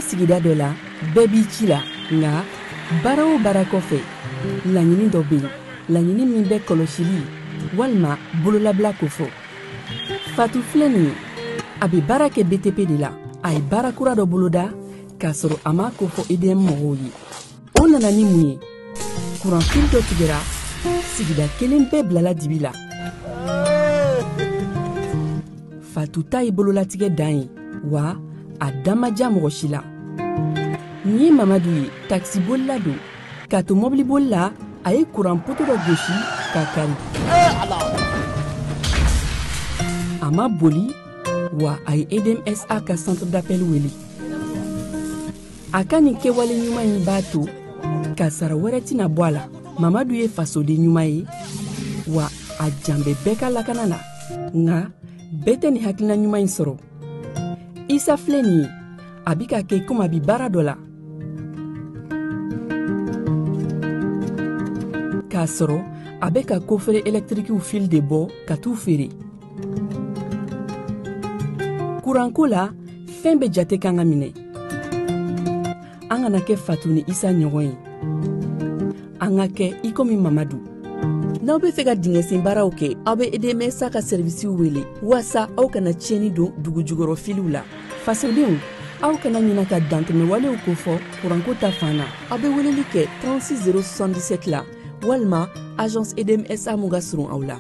sigida dɔ la bɛɛ b'i ci la nga baara o baara kɔfɛ laɲini dɔ bɛ yen laɲini min bɛ kɔlɔsili walima bololabila ko fɔ Fatou filɛ nin ye a bɛ baara kɛ BTP de la a ye baara kura dɔ boloda k'a sɔrɔ a ma ko fɔ EDM mɔgɔw ye o nana ni mun ye kuran fili dɔ tigɛra sigida kelen bɛɛ bilala dibi la Fatou ta ye bololatigɛ dan ye wa a dan ma diya mɔgɔ si la nin ye Mamadu ye taxibolila don k'a to mɔbiliboli la a ye kuran poto dɔ gosi k'a kari a ma boli wa a ye EDMSA ka centre d'appel wele a ka nin kɛwale ɲuman in b'a to ka sara wɛrɛ tɛna bɔ a la Mamadu ye fasoden ɲuman ye wa a jan bɛ bɛɛ ka lakana la nka bɛɛ tɛ nin hakilina ɲuman in sɔrɔ Isa filɛ nin ye a bi ka kɛ komi a bi baara dɔ la k'a sɔrɔ a bɛ ka kofere électrique fil de bɔ ka t'u feere kuranko la fɛn bɛ jate kan ka minɛ an kana kɛ Fatou ni Isa ɲɔgɔn ye an ka kɛ i komi Mamadu n'aw bɛ fɛ ka dingɛsen baaraw kɛ aw bɛ EDMSA ka servisiw wele walasa aw kana tiɲɛni don dugu jukɔrɔ filiw la fasodenw aw kana ɲina ka dantɛmɛwalew kofɔ kuranko ta fan na aw bɛ weleli kɛ 36077 la walima agence EDMSA mun ka surun aw la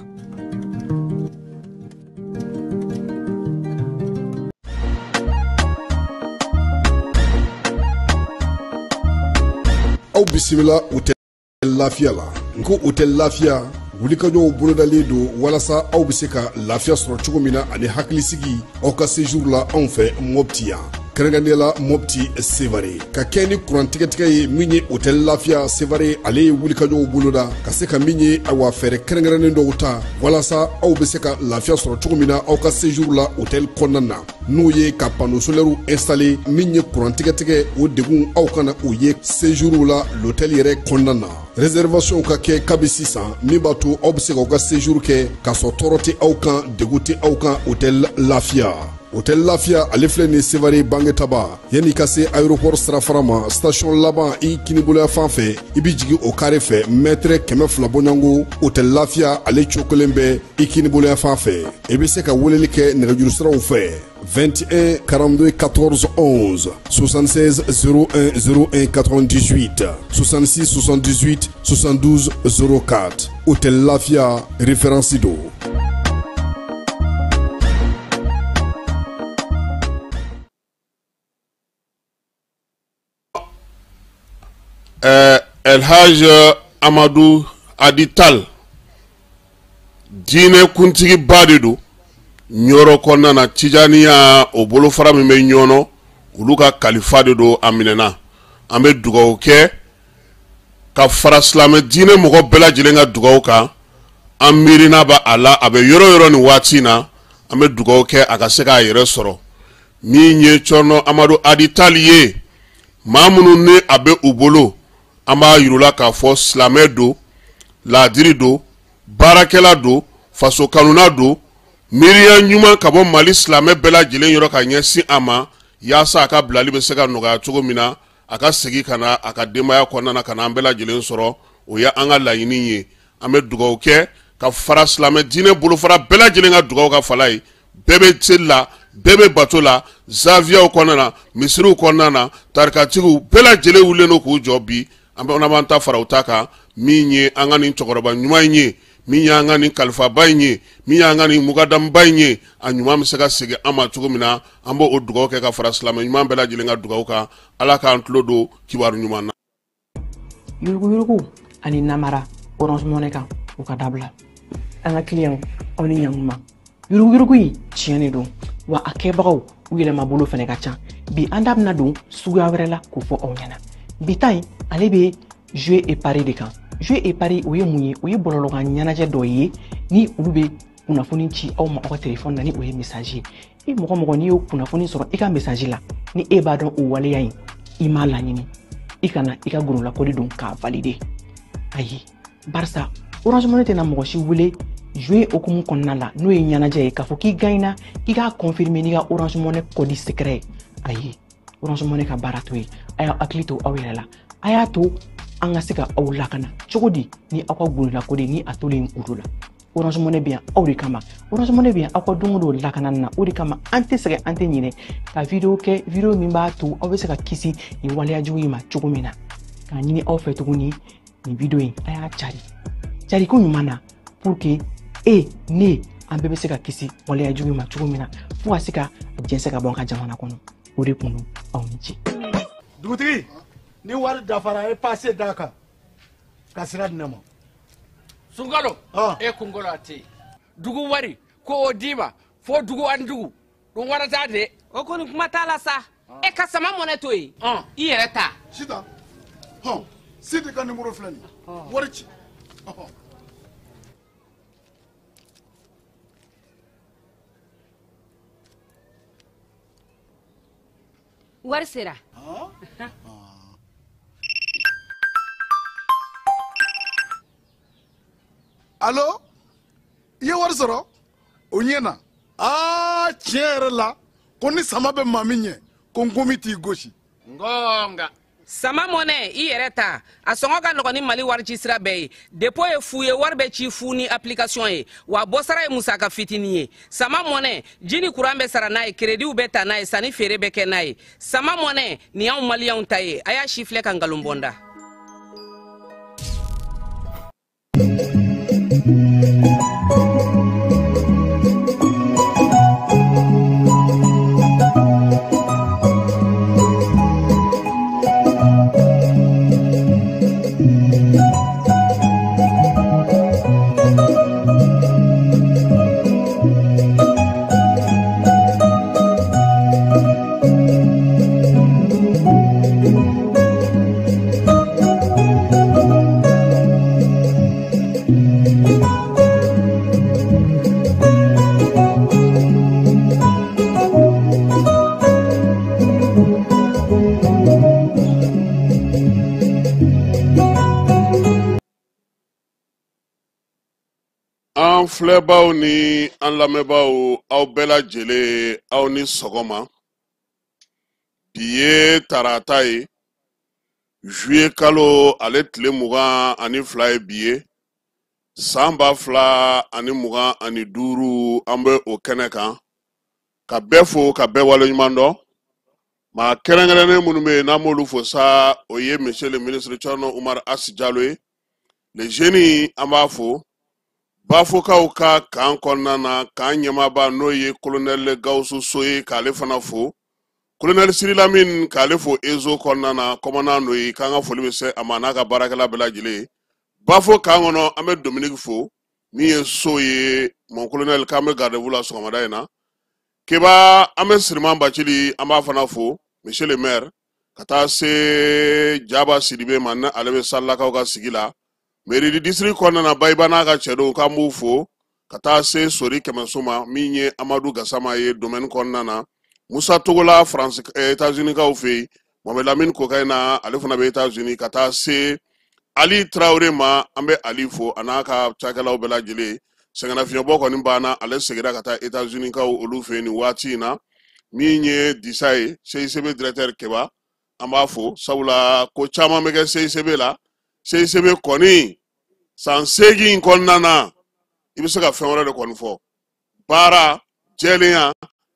aw bisimila u tɛ lafiya la nko u tɛ lafiya wulikajɔw bolodalen don walasa aw bɛ se ka lafiya sɔrɔ cogo min na ani hakilisigi aw ka séjour la anw fɛ Mopti yan kɛrɛnkɛrɛnnenya la Mopti Sevare ka kɛ ni kurantigɛtigɛ ye min ye hôtel lafiya Sevare ale ye wulikajɔw boloda ka se ka min ye awa fɛɛrɛ kɛrɛnkɛrɛnnen dɔw ta walasa aw bɛ se ka lafiya sɔrɔ cogo min na aw ka séjour la hôtel kɔnɔna na n'o ye ka panneau solaire installé min ye kurantigɛtigɛ o degun aw kana o ye séjour la l'hôtel yɛrɛ kɔnɔna na réservation ka kɛ kabi sisan min b'a to aw bɛ se k'aw ka séjour kɛ k'a sɔrɔ tɔɔrɔ tɛ aw kan degun tɛ aw kan hôtel lafiya hôtel lafiya ale filɛ nin Sevare bangetaba yanni ka se aéroport sirafara ma station laban i kiniboloya fan fɛ i bi jigin o kare fɛ mètre 200 bɔɲango hôtel lafiya ale cokolen bɛ i kiniboloya fan fɛ i bɛ se ka weleli kɛ nɛgɛjuru siraw fɛ 21 42 14 11 76 01 01 98 66 78 72 04 hôtel lafiya référence do El Haj Amadou Adital diinɛ kuntigi ba de don ɲɔrɔ kɔnɔna na Tijaniya o bolofara min bɛ ɲɔnɔ olu ka kalifa de don a minɛna an bɛ dugawu kɛ ka fara silamɛ diinɛ mɔgɔ bɛɛ lajɛlen ka dugawu kan an miirina b'a a la a bɛ yɔrɔ yɔrɔ nin waati in na an bɛ dugawu kɛ a ka se k'a yɛrɛ sɔrɔ min ye Cɔrɔnɔ Amadou Adital ye maa minnu ni a bɛ u bolo an b'a yirula k'a fɔ silamɛ don laadiri don baarakɛla don faso kanuna don miiriya ɲuman ka bɔ Mali silamɛ bɛɛ lajɛlen yɔrɔ ka ɲɛsin a ma yaasa a ka bilali bɛ se ka nɔgɔya cogo min na a ka segin ka na a ka denbaya kɔnɔna na ka na an bɛɛ lajɛlen sɔrɔ o ye an ka laɲini ye an bɛ dugawu kɛ ka fara silamɛ diinɛ bolofara bɛɛ lajɛlen ka dugawu ka fala ye bɛɛ bɛ seli la bɛɛ bɛ bato la zaviyaw kɔnɔna na misiriw kɔnɔna na tarikatigiw bɛɛ lajɛlen wulilen don k'u jɔ bi an b'an ta fara u ta kan min ye an ka nin cɛkɔrɔba ɲuman in ye min ye an ka nin kalifaba in ye min ye an ka nin mukadamba in ye a ɲuman bɛ se ka segin an ma cogo min na an b'o dugawu kɛ ka fara silamɛ ɲuman bɛɛ lajɛlen ka dugawu kan ala k'an tulo don kibaru ɲuman na. Yuruguyurugu ani namara Orange Money kan u ka dabila an ka client aw ni ɲankuma yuruguyurugu in tiɲɛ don wa a kɛbagaw u yɛlɛma bolo fɛnɛ ka ca bi an da bɛna don suguya wɛrɛ la k'o fɔ aw ɲɛna bi ta in ale bɛ jouer et parier de kan jouer et parier o ye mun ye o ye bɔlɔlɔkan ɲɛnajɛ dɔ ye ni olu bɛ kunnafoni ci aw ma aw ka téléphone na ni o ye message ye i mɔgɔ mɔgɔ n'i y'o kunnafoni sɔrɔ i ka message la ni e b'a dɔn o waleya in i m'a laɲini i kana i ka gorolakɔli don k'a valider ayi barisa Orange Money tɛna mɔgɔ si wele jouer okumu kɔnɔna la n'o ye ɲɛnajɛ ye k'a fɔ k'i gagnera k'i k'a confirmer n'i ka Orange Money code secret ayi Orange Money ka baara to ye a y'a hakili to aw yɛrɛ la a y'a to an ka se ka aw lakana cogo di ni aw ka golola ko de ni a tolen kuru la Orange Money bɛ yan aw de kama Orange Money bɛ yan aw ka don o don lakana na o de kama an tɛ sɛgɛn an tɛ ɲinɛ ka video kɛ video min b'a to aw bɛ se ka kisi nin waleyajugu in ma cogo min na k'a ɲini aw fɛ tuguni nin video in a y'a cari ko ɲuman na pour que ne an bɛɛ bɛ se ka kisi waleyajugu in ma cogo min na fo ka se ka jɛnsɛ ka bɔ an ka jamana kɔnɔ o de kun aw ni ci dugutigi ni wari dafara e passe d'a kan ka sira di ne ma Sunkalo e kunkolo ate dugu wari ko o dima fo dugu an dugu dun wara ta de o koni kuma t'a la sa e ka sama mɔnɛ to ye i yɛrɛ ta sita sidi ka numéro filɛ nin wari ci wari sera allo i ye wari sɔrɔ o ɲɛna tiɲɛ yɛrɛ la ko ni sama bɛ maa min ɲɛ ko n komi t'i gosi ngonga sama mɔnɛ i yɛrɛ ta a sɔngɔ ka nɔgɔn ni mali wari ci sira bɛɛ ye depo ye fu ye wari bɛ ci fu ni application ye wa bɔsara ye musaka fitinin ye sama mɔnɛ ji ni kuran bɛ sara n'a ye krediw bɛ ta n'a ye sanni feere bɛ kɛ n'a ye sama mɔnɛ nin y'anw maliyɛnw ta ye a y'a si filɛ ka nkalon bɔnda an filɛbaw ni an lamɛnbaw aw bɛɛ lajɛlen aw ni sɔgɔma bi ye tarata ye juillet kalo ale tile 22 ye bi ye san 2025 an bɛ o kɛnɛ kan ka bɛɛ fo ka bɛɛ waleɲuman dɔn maa kɛrɛnkɛrɛnnen minnu bɛ yen n'an b'olu fo sa o ye monsieur le ministre Thierno Umar Asi Jalo ye les jeunes an b'a fo Bafokaw ka kan kɔnɔna na kan ɲɛmaaba n'o ye colonel Gawusu So ye k'ale fana fo colonel Siri Lamine k'ale fo Ezo kɔnɔna na commandant n'o ye k'an ka foli bɛ se a ma n'a ka baarakɛla bɛɛ lajɛlen Bafo kan kɔnɔ an bɛ Dominique fo min ye So ye mon colonel k'an bɛ garde-vous la sɔgɔmada in na Keba an bɛ Siriman Bacili an b'a fana fo monsieur le maire ka taa se Jaba Sidibe ma ne ale bɛ Salakaw ka sigi la mairie du district kɔnɔna na Bayiba n'a ka cɛ dɔw k'an b'u fo ka taa se Sori Kɛmɛso ma min ye Amadou Gassama ye domaine kɔnɔna na Musa Togola France États-Unis kaw fɛ yen Mohamed Lamine Kokaina ale fana bɛ États-Unis ka taa se Ali Traoré ma an bɛ Ali fo a n'a ka cakɛlaw bɛɛ lajɛlen sɛgɛnnafiɲɛbɔ kɔni banna ale seginna ka taa États-Unis kaw olu fɛ yen nin waati in na min ye Disa ye CICB directeur Keba an b'a fo sabula ko caman bɛ kɛ CICB la CICB kɔni san 8 in kɔnɔna na i bɛ se ka fɛn wɛrɛ de kɔni fɔ baara jɛlenya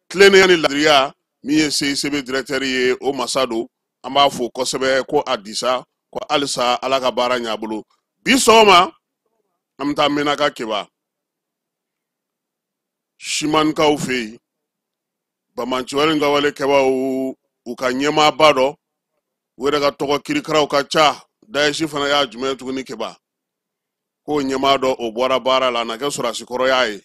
tilennenya ni ladiriya min ye CICB directeur ye o masa don an b'a fo kosɛbɛ ko a Disa ko halisa ala ka baara ɲɛ a bolo bi sɔgɔma an bɛ taa Menaka Keba Simanikaw fɛ yen Bamanciwari ka wale kɛbaw u ka ɲɛmaaba dɔ u yɛrɛ ka tɔgɔ kirikaraw ka ca Daeshi fana y'a jumɛn tuguni Keba ko ɲɛmaa dɔ o bɔra baara la na kɛ sɔrɔsikɔrɔ y'a ye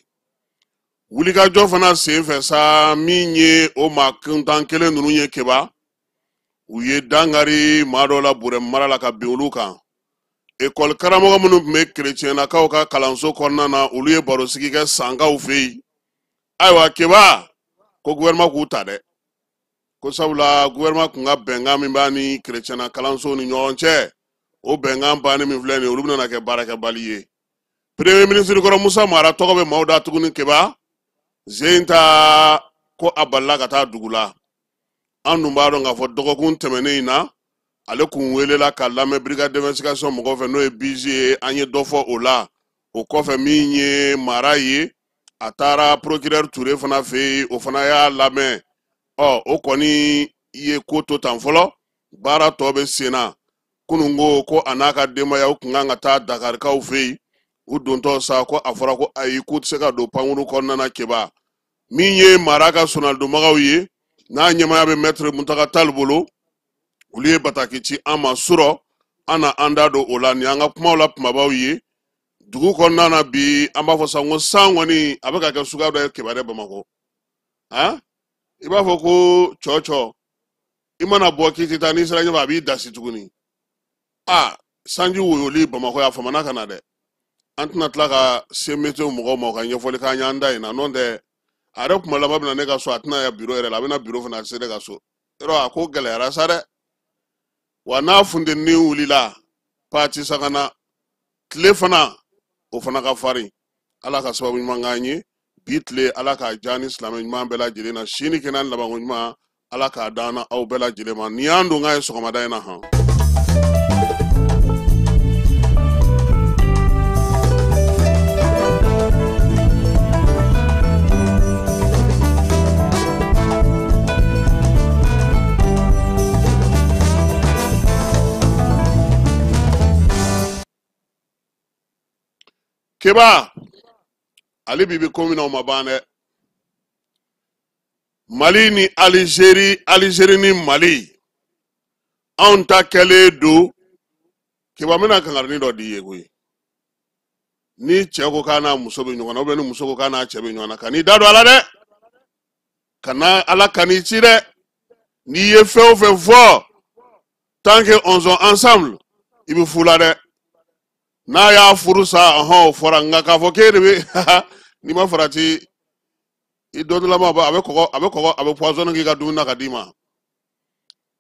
wulikajɔ fana sen fɛ sa min ye o maa kuntan kelen ninnu ye Keba u ye dangari maa dɔ la Burɛ mara la ka bin olu kan école karamɔgɔ minnu tun bɛ kerecɛnnakaw ka kalanso kɔnɔna na olu ye barosigi kɛ sankaw fɛ yen ayiwa Keba ko gouvernement k'u ta dɛ ko sabula gouvernement kun ka bɛnkan min b'a ni kerecɛnna kalanso ni ɲɔgɔn cɛ o bɛnkan bannen min filɛ nin ye olu bɛna kɛ baarakɛbali ye premier ministre kɔrɔ Musa Mara tɔgɔ bɛ maaw da tuguni Keba Zenta ko a balila ka taa dugu la an dun b'a dɔn k'a fɔ dɔgɔkun tɛmɛnen in na ale kun welela ka lamɛn brigade d'investigation mɔgɔw fɛ n'o ye BG ye an ye dɔ fɔ o la o kɔfɛ min ye mara ye a taara procureur Touré fana fɛ yen o fana y'a lamɛn o kɔni ye ko to tan fɔlɔ baara tɔ bɛ sen na kunun ko a n'a ka denbaya u kun kan ka taa Dakarikaw fɛ yen u dontɔ sa ko a fɔra ko ayi k'u tɛ se ka don pankuru kɔnɔna na Keba min ye mara ka sonaldonbagaw ye n'a ɲɛmaya bɛ Maître Muntaka Tall bolo olu ye bataki ci an ma surɔ an na an da don o la ni an ka kumaw la kumabaw ye dugu kɔnɔna na bi an b'a fɔ sa ko san kɔni a bɛ ka kɛ suguya dɔ ye Keba dɛ Bamakɔ i b'a fɔ ko cɔcɔ i mana bɔ k'i tɛ taa n'i sera ɲɛfɛ a b'i dasi tuguni sanji woyoli Bamakɔ y'a famana ka na dɛ an tɛna tila ka se météo mɔgɔw ma ka ɲɛfɔli k'an y'an da in na n'o tɛ a yɛrɛ kuma laban bɛna ne ka so a tɛna ya biro yɛrɛ la a bɛna biro fana se ne ka so yɔrɔ a ko gɛlɛyara sa dɛ wa n'a funteni wulila pati sagana tile fana o fana ka farin ala ka sababu ɲuman k'an ye bi tile ala k'a diya ni silamɛ ɲuman bɛɛ lajɛlen na sini kɛnɛ labanko ɲuman ala k'a d'an na aw bɛɛ lajɛlen ma ni y'an don k'a ye sɔgɔmada in na han. Keba ale bi ko min na o ma ban dɛ Mali ni Algérie ni Mali anw ta kɛlen don Keba bɛna kangarinin dɔ di ye koyi ni cɛ ko k'a n'a muso bɛ ɲɔgɔn na ou bien ni muso ko k'a n'a cɛ bɛ ɲɔgɔn na ka n'i da don a la dɛ kana ala kan'i ci dɛ n'i ye fɛn o fɛn fɔ tant que on sont ensemble i bɛ fu la dɛ n'a y'a furu sa o fɔra nka k'a fɔ k'e de bɛ n'i ma farati i dɔ dɔlama a bɛ kɔgɔ a bɛ poison k'i ka dumuni na ka d'i ma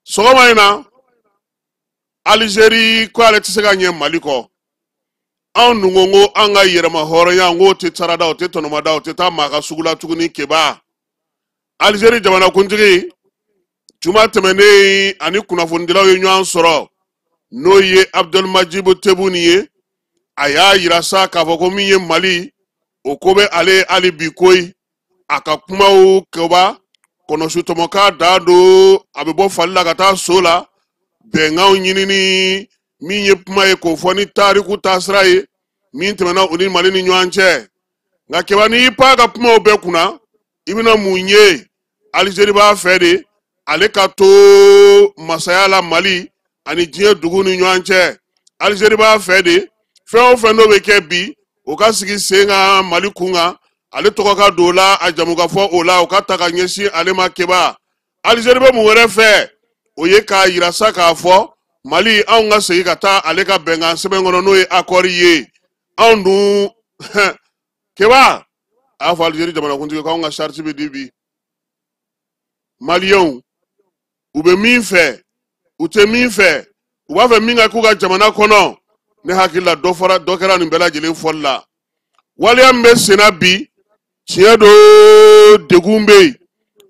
sɔgɔma in na Algérie ko ale tɛ se ka ɲɛ Mali kɔ anw dun ko an ka yɛrɛma hɔrɔnya n k'o tɛ sarada o tɛ tɔnɔmada o tɛ taa maa ka sugu la tuguni Keba Algérie jamanakuntigi juma tɛmɛnen ani kunnafonidilaw ye ɲɔgɔn sɔrɔ n'o ye Abdelmadjid Tebboune ye a y'a yira sa k'a fɔ ko min ye Mali o ko bɛ ale hali bi koyi a ka kumaw Keba kɔnɔsutɔmɔka da don a bɛ bɔ fali la ka taa so la bɛnkanw ɲinini min ye kuma ye k'o fɔ ni tariku taasira ye min tɛmɛna u ni Mali ni ɲɔgɔn cɛ nka Keba n'i pan ka kumaw bɛɛ kunna i bɛna mun ye Algérie b'a fɛ de ale ka to masaya la Mali ani diɲɛ dugu ni ɲɔgɔn cɛ Algérie b'a fɛ de fɛn o fɛn n'o bɛ kɛ bi o ka sigi sen kan Mali kun kan ale tɔgɔ ka don o la a jamu ka fɔ o la o ka ta ka ɲɛsin ale ma Keba Algérie bɛ mun wɛrɛ fɛ o ye k'a yira sa k'a fɔ Mali anw ka segin ka taa ale ka bɛnkan sɛbɛn kɔnɔ n'o ye accord ye anw dun Keba a y'a fɔ Algérie jamanakuntigi k'anw ka charte bɛ di bi Maliyɛnw u bɛ min fɛ u tɛ min fɛ u b'a fɛ min ka k'u ka jamana kɔnɔ ne hakili la dɔ kɛra nin bɛɛ lajɛlen fɔli la waleya min bɛ senna bi tiɲɛ don degun bɛ yen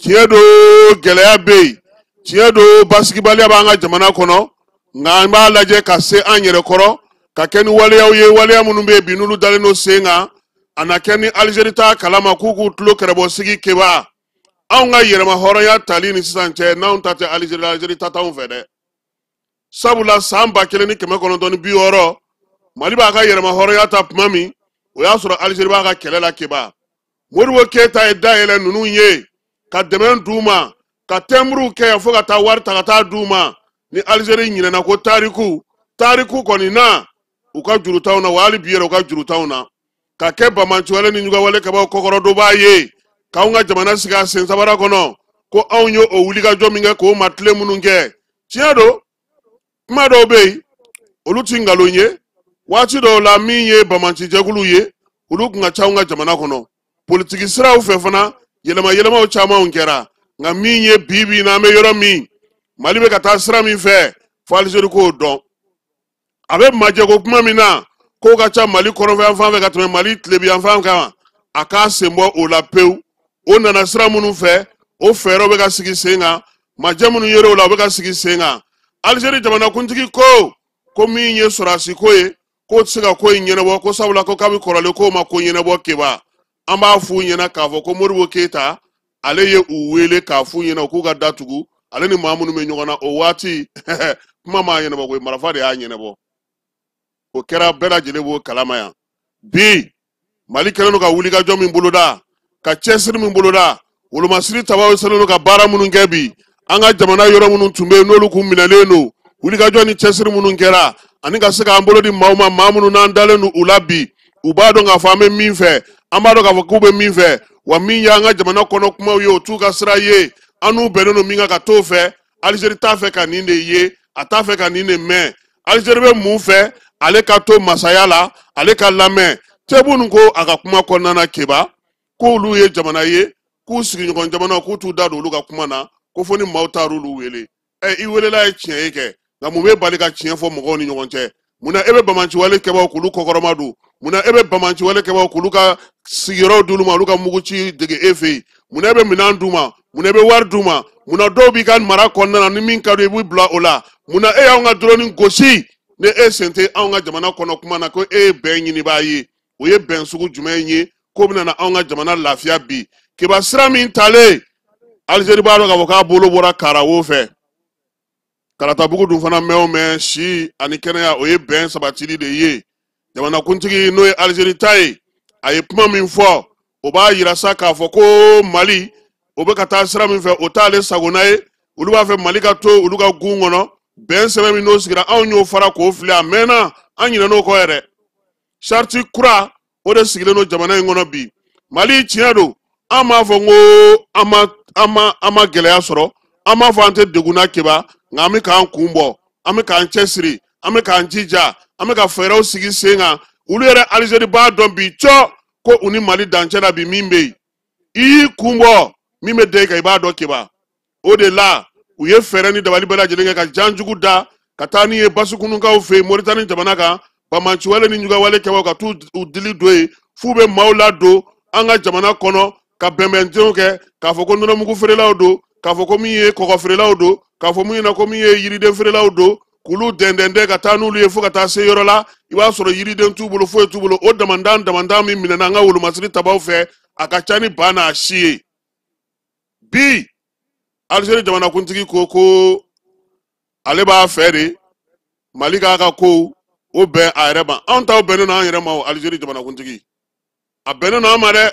tiɲɛ don gɛlɛya bɛ yen tiɲɛ don basigibaliya b'an ka jamana kɔnɔ nka an b'a lajɛ ka se an yɛrɛ kɔrɔ ka kɛ ni waleyaw ye waleya minnu bɛ yen bi n'olu dalen don sen kan a na kɛ ni Algérie t'a kalama k'u k'u tulo kɛrɛbɔ sigi Keba anw ka yɛrɛma hɔrɔnya tali ni sisan cɛ n'anw ta tɛ Algérie ta t'anw fɛ dɛ sabula san 1960 Mali b'a ka yɛrɛma hɔrɔnya ta tuma min o y'a sɔrɔ Algérie b'a ka kɛlɛ la Keba Modibo Keyita ye dayɛlɛ ninnu ye ka dɛmɛ d'u ma ka tɛmburuw kɛ fo ka taa wari ta ka taa d'u ma ni Algérie ɲinɛna ko tariku kɔni na u ka juru t'anw na wa hali bi yɛrɛ u ka juru t'anw na ka kɛ bamanciwale ni ɲugawale kabaw kɔkɔrɔdon b'a ye k'anw ka jamana sigi a sen sabara kɔnɔ ko anw ye o wulikajɔ min kɛ k'o matile minnu kɛ tiɲɛ don kuma dɔw bɛ yen olu ti nkalon ye waati dɔw la min ye bamancijɛkulu ye olu kun ka ca anw ka jamana kɔnɔ politiki siraw fɛ fana yɛlɛmaw camanw kɛra nka min ye bi na an bɛ yɔrɔ min Mali bɛ ka taa sira min fɛ fo Algérie k'o dɔn a bɛ majɛko kuma min na k'o ka ca Mali kɔrɔnfɛ fan fɛ ka tɛmɛ Mali tilebiyan fan kan a k'a sen bɔ o la pewu o nana sira minnu fɛ o fɛɛrɛw bɛ ka sigi sen kan majamunu yero la beka sigi senga Algérie jamana kuntigi ko min ye sorasi ko ye ko tsega ko nyenabo ko sabula ko kabi korale ko ma ko nyenabo keba amba fu nyena ka fo ko Modibo Keita ale ye uwele ka fu nyena ko ga datugu ale ni mamunu me nyogona o wati mama nyenabo ko marafa de nyenabo o kera bela jelebo kalama ya bi Mali keleno ka wuli ka jom min boloda ka chesir min boloda wolo masiri tabaw seleno ka bara munun gebi anga jamana yoro munun tumbe nolu kum minaleno wuli ka joni chesir munun kera ani ka se ka ambolodi mawma mamunu nan dalenu ulabi ubado nga fame minfe amado ka fakube minfe wa minya anga jamana kono kuma yo tuka sira ye anu beneno minga ka tofe Algérie ta fe ka ninde ye ata fe ka ninde me Algérie be mu fe ale ka to masayala ale ka lame tebunu ko aka kuma konnana keba ko lu ye jamana ye ku sigi ngon jamana ko tu dado lu ka kuma na ko foni mawtaru lu wele i wele la chien ke na mu be bali ka chien fo mo ni ngon che muna ebe bamanchi wale keba ko lu kokoromadu muna ebe bamanchi wale keba ko lu ka sigiro dulu ma lu ka muguchi dege efe muna ebe minanduma muna ebe warduma muna dobi kan mara konnana ni min ka do bu bla ola muna ya nga drone gosi ne sente nga jamana kono kuma na ko ben nyini ba yi oye ben sugu jumenye ko bina na nga jamana lafia bi ke ba sira min tale Algérie ba ka boka bolo bora karawo fe karata bugu dun fana me shi ani kenya oye ben sabatili de ye jamana kuntigi no Algérie tai aye puma min fo o ba yira saka fo ko Mali o be kata sira min fe o tale sagonaye ulu ba fe Mali ka to ulu ka gungono ben sebe mi no sigira anyo fara ko fili amena anyina no ko ere sharti kura o de sigile no jamana ngono bi Mali tiado ama fo ngo ama gele asoro ama fo ante deguna keba ngami kan kumbo ami kan chesiri ami kan jija ami ka fero sigi senga ulu ere Algérie ba don bi cho ko uni Mali danchela bi mimbe yi kumbo mime de ka ba do keba o de la uye fere ni dabali bala jelenga ka janjugu da katani ye basukunun ka fe Mauritanie jamana ka bamanchi wale ni nyuga wale kewa ka tu udili doe fube maula do anga jamana kono ka bembenjo ke ka foko nono mugu fere la do ka foko miye koko fere la do ka foko miye na ko miye yiride fere la do kulu dendende ka tanu liye fu ka ta se yorola iwa soro yiride tubulo fo tubulo o damanda mi minana nga wulu masiri tabaw fe akachani bana ashie bi Algérie jamana kuntigi ko ale ba fere Mali ka ko o be areba anta o beno na yere ma Algérie jamana kuntigi a beno na mare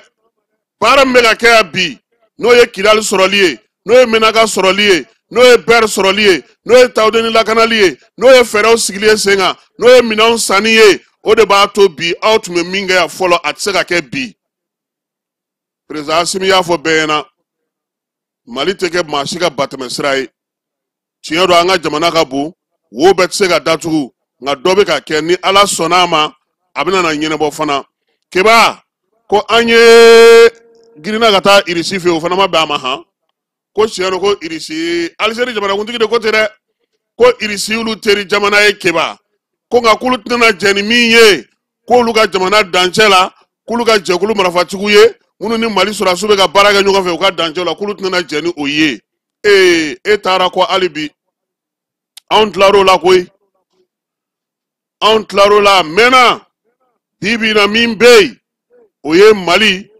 para mega ke bi no ye kidal sorolie no ye menaga sorolie no ye ber sorolie no ye tawdeni la kanalie no ye fere o siglie senga no ye minon saniye o de ba to bi out me minga ya follow at sega ke bi président Assimi ya fo bena Mali teke mashika batame sirai tinyado anga jamana ka bu wo betse ga datugu nga dobe ka kenni ala sonama abina na nyenebo fana keba ko anye girina gata irisi fe fana ma ba ma ha ko tinyado ko irisi Algérie jamana kuntigi de ko tere ko irisi ulu teri jamana e keba ko nga kulu tena jeni minye ko luga jamana danchela kuluga jekulu marafatigu ye munu ni Mali sura sube ka baraga nyuga fe ka danjola kulu tena jeni oye tara ko alibi on claro la koy on claro la mena bibi na mimbe oye Mali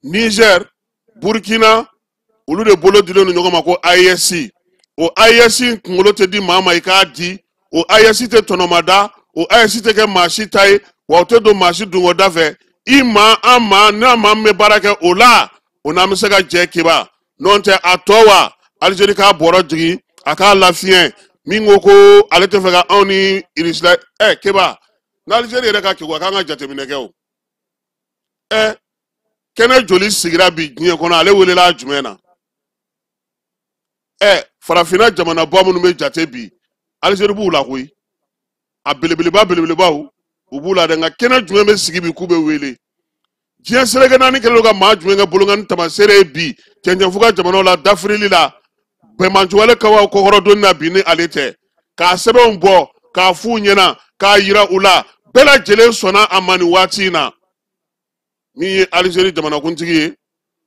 Niger Burkina ulu de bolo dilo no nyuga mako ISC o ISC ngolo te di mama ikadi o ISC te tonomada o ISC te ke mashitai wa te do mashidu ngodafe ima ama na mamme barake ola ona misega je kiba nonte atowa Algérie ka boro digi aka lafien mingoko alete fega oni irisla kiba na Algérie reka kiwa kanga jate minekeo kene joli sigira bi nyen kono ale wele la jumena farafina jamana bomunu me jate bi Algérie bu la koy abelebeleba ubula de nga kena jume me sigi bi kube wele jien serege nani kelo ga ma jume nga bolonga ntama sere bi tenje fuga jamana la dafrili la be manjuwale kawa ko horo donna bi ni alete ka sebe mbo ka fu nyena ka yira ula bela jele sona amani watina mi Algérie jamana kuntigi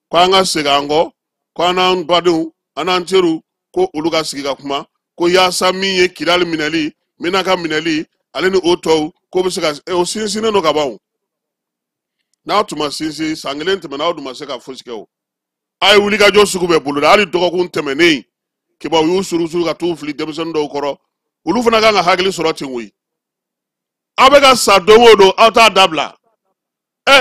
ko anga segango ko anan badu anan teru ko olu ka sigi ka kuma ko yaasa min ye Kidali minɛli Menaka minɛli ale ni o tɔw ko bɛ se ka o sinsinnen don ka ban o n'a tun ma sinsin san kelen tɛmɛna aw dun ma se ka fosi kɛ o a ye wulikajɔ sugu bɛɛ boloda hali dɔgɔkun tɛmɛnen kibaw y'u surusuru ka t'u fili denmisɛnnin dɔw kɔrɔ olu fana kan ka hakili sɔrɔ ten koyi aw bɛ ka sa don o don aw t'a dabila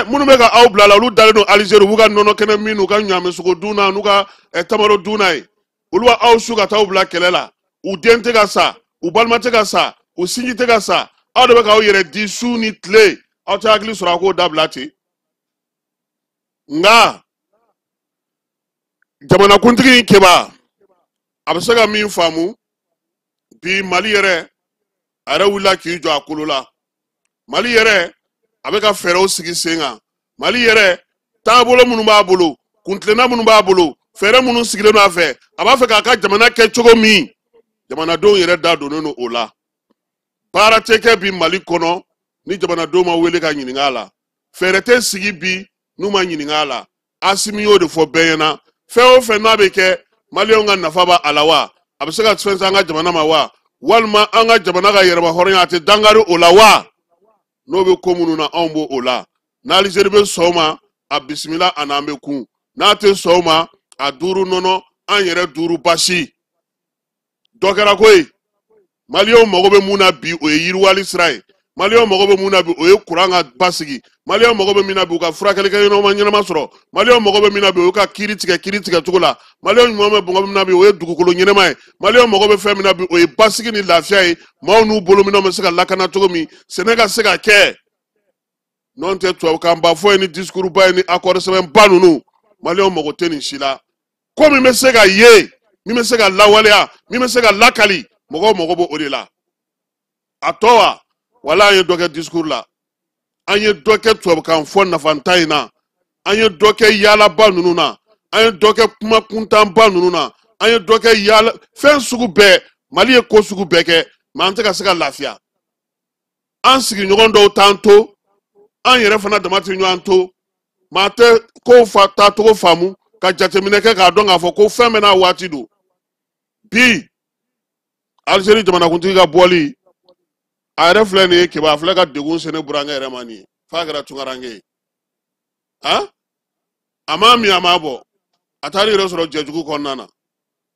minnu bɛ ka aw bila la olu dalen don Alizeri u b'u ka nɔnɔ kɛnɛ min n'u ka ɲaamisogo dun na n'u ka tamaro dun na ye olu b'aw su ka taa bila kɛlɛ la u den tɛ ka sa u balima tɛ ka sa u sinji tɛ ka sa aw de bɛ k'aw yɛrɛ di su ni tile aw tɛ hakili sɔrɔ a k'o dabila ten nka jamanakuntigi in kɛba a bɛ se ka min faamu bi Mali yɛrɛ a yɛrɛ wulila k'i jɔ a kolo la Mali yɛrɛ a bɛ ka fɛɛrɛw sigi sen kan Mali yɛrɛ taabolo minnu b'a bolo kuntilenna minnu b'a bolo fɛɛrɛ minnu sigilen don a fɛ a b'a fɛ k'a ka jamana kɛ cogo min jamanadenw yɛrɛ da donnen don o la baara tɛ kɛ bi Mali kɔnɔ ni jamanadenw ma wele ka ɲininka a la fɛɛrɛ tɛ sigi bi n'u ma ɲininka a la Asimi y'o de fɔ bɛɛ ɲɛna fɛn o fɛn n'a bɛ kɛ Maliyɛnw ka nafa b'a a la wa a bɛ se ka fɛn se an ka jamana ma wa walima an ka jamana ka yɛrɛma hɔrɔnya a tɛ dankari o la wa n'o bɛ ko minnu na anw b'o o la n'Alizeri bɛ sɔn o ma a bisimila a n'an bɛ kun n'a tɛ sɔn o ma a duuru nɔnɔ an yɛrɛ duuru basi dɔ kɛra koyi Maliyɛnw mago bɛ mun na bi o ye yiriwali sira ye Maliyɛnw mago bɛ mun na bi o ye kuran ka basigi Maliyɛnw mago bɛ min na bi u ka furakɛlikɛ ɲɛnama sɔrɔ Maliyɛnw mago bɛ min na bi o ye ka kiiri tigɛ cogo la Maliyɛnw ɲuman bɛ min na bi o ye dugukolo ɲɛnama ye Maliyɛnw mago bɛ fɛn min na bi o ye basigi ni lafiya ye maaw n'u bolominɛw bɛ se ka lakana cogo min sɛnɛ ka se ka kɛ n'o tɛ tubabukan ba fɔ ye ni discours ba ye ni accord sɛbɛn ba ninnu Maliyɛnw mago tɛ nin si la ko min bɛ se ka ye min bɛ se ka lawaleya min bɛ se ka lakali mɔgɔw mago bɛ o de la a tɔ wa wala an ye dɔ kɛ discours la an ye dɔ kɛ tubabukan fɔ nafanta in na an ye dɔ kɛ yaalaba ninnu na an ye dɔ kɛ kuma kuntanba ninnu na an ye dɔ kɛ yaala fɛn sugu bɛɛ Mali ye ko sugu bɛɛ kɛ mɛ an tɛ ka se ka lafiya an sigiɲɔgɔn dɔw t'an to an yɛrɛ fana dama tɛ ɲɔgɔn to maa tɛ kow taacogo faamu ka jateminɛ kɛ k'a dɔn k'a fɔ ko fɛn bɛ n'a waati don bi Alizeri jamanakuntigi ka bɔli a yɛrɛ filɛ nin ye kɛba a filɛ ka degun se ne burankɛ yɛrɛ ma nin ye f'a kɛra tunkaranke ye a m'a min a m'a bɔ a taar'i yɛrɛ sɔrɔ jɛjugu kɔnɔna na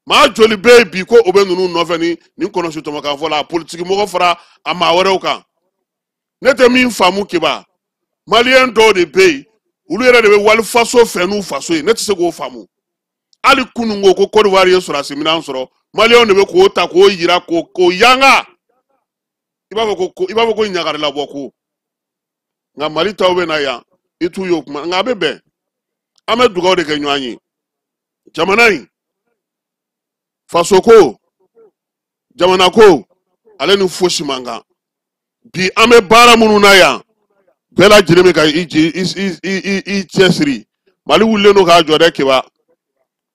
maa joli bɛ yen bi ko o bɛ ninnu nɔfɛ nin kɔnɔsi tɔmɔkan fɔ la a politiki mɔgɔ fara a maa wɛrɛw kan ne tɛ min faamu kɛba Maliyɛn dɔw de bɛ yen olu yɛrɛ de bɛ wali faso fɛ n'u faso ye ne tɛ se k'o faamu hali kunun ko Côte d'Ivoire ye sɔrɔdasi minɛn sɔrɔ Maliyɛnw de bɛ k'o ta k'o yira k'o yanga i b'a fɔ ko ɲagarila bɔ ko nka Mali taw bɛ na yan i t'u y'o kuma nka a bɛ bɛn an bɛ dugawu de kɛ ɲɔgɔn ye jamana in faso ko jamana ko ale ni fosi man kan bi an bɛ baara minnu na yan bɛɛ lajɛlen bɛ ka i cɛsiri Mali wulilen don k'a jɔ dɛ kɛba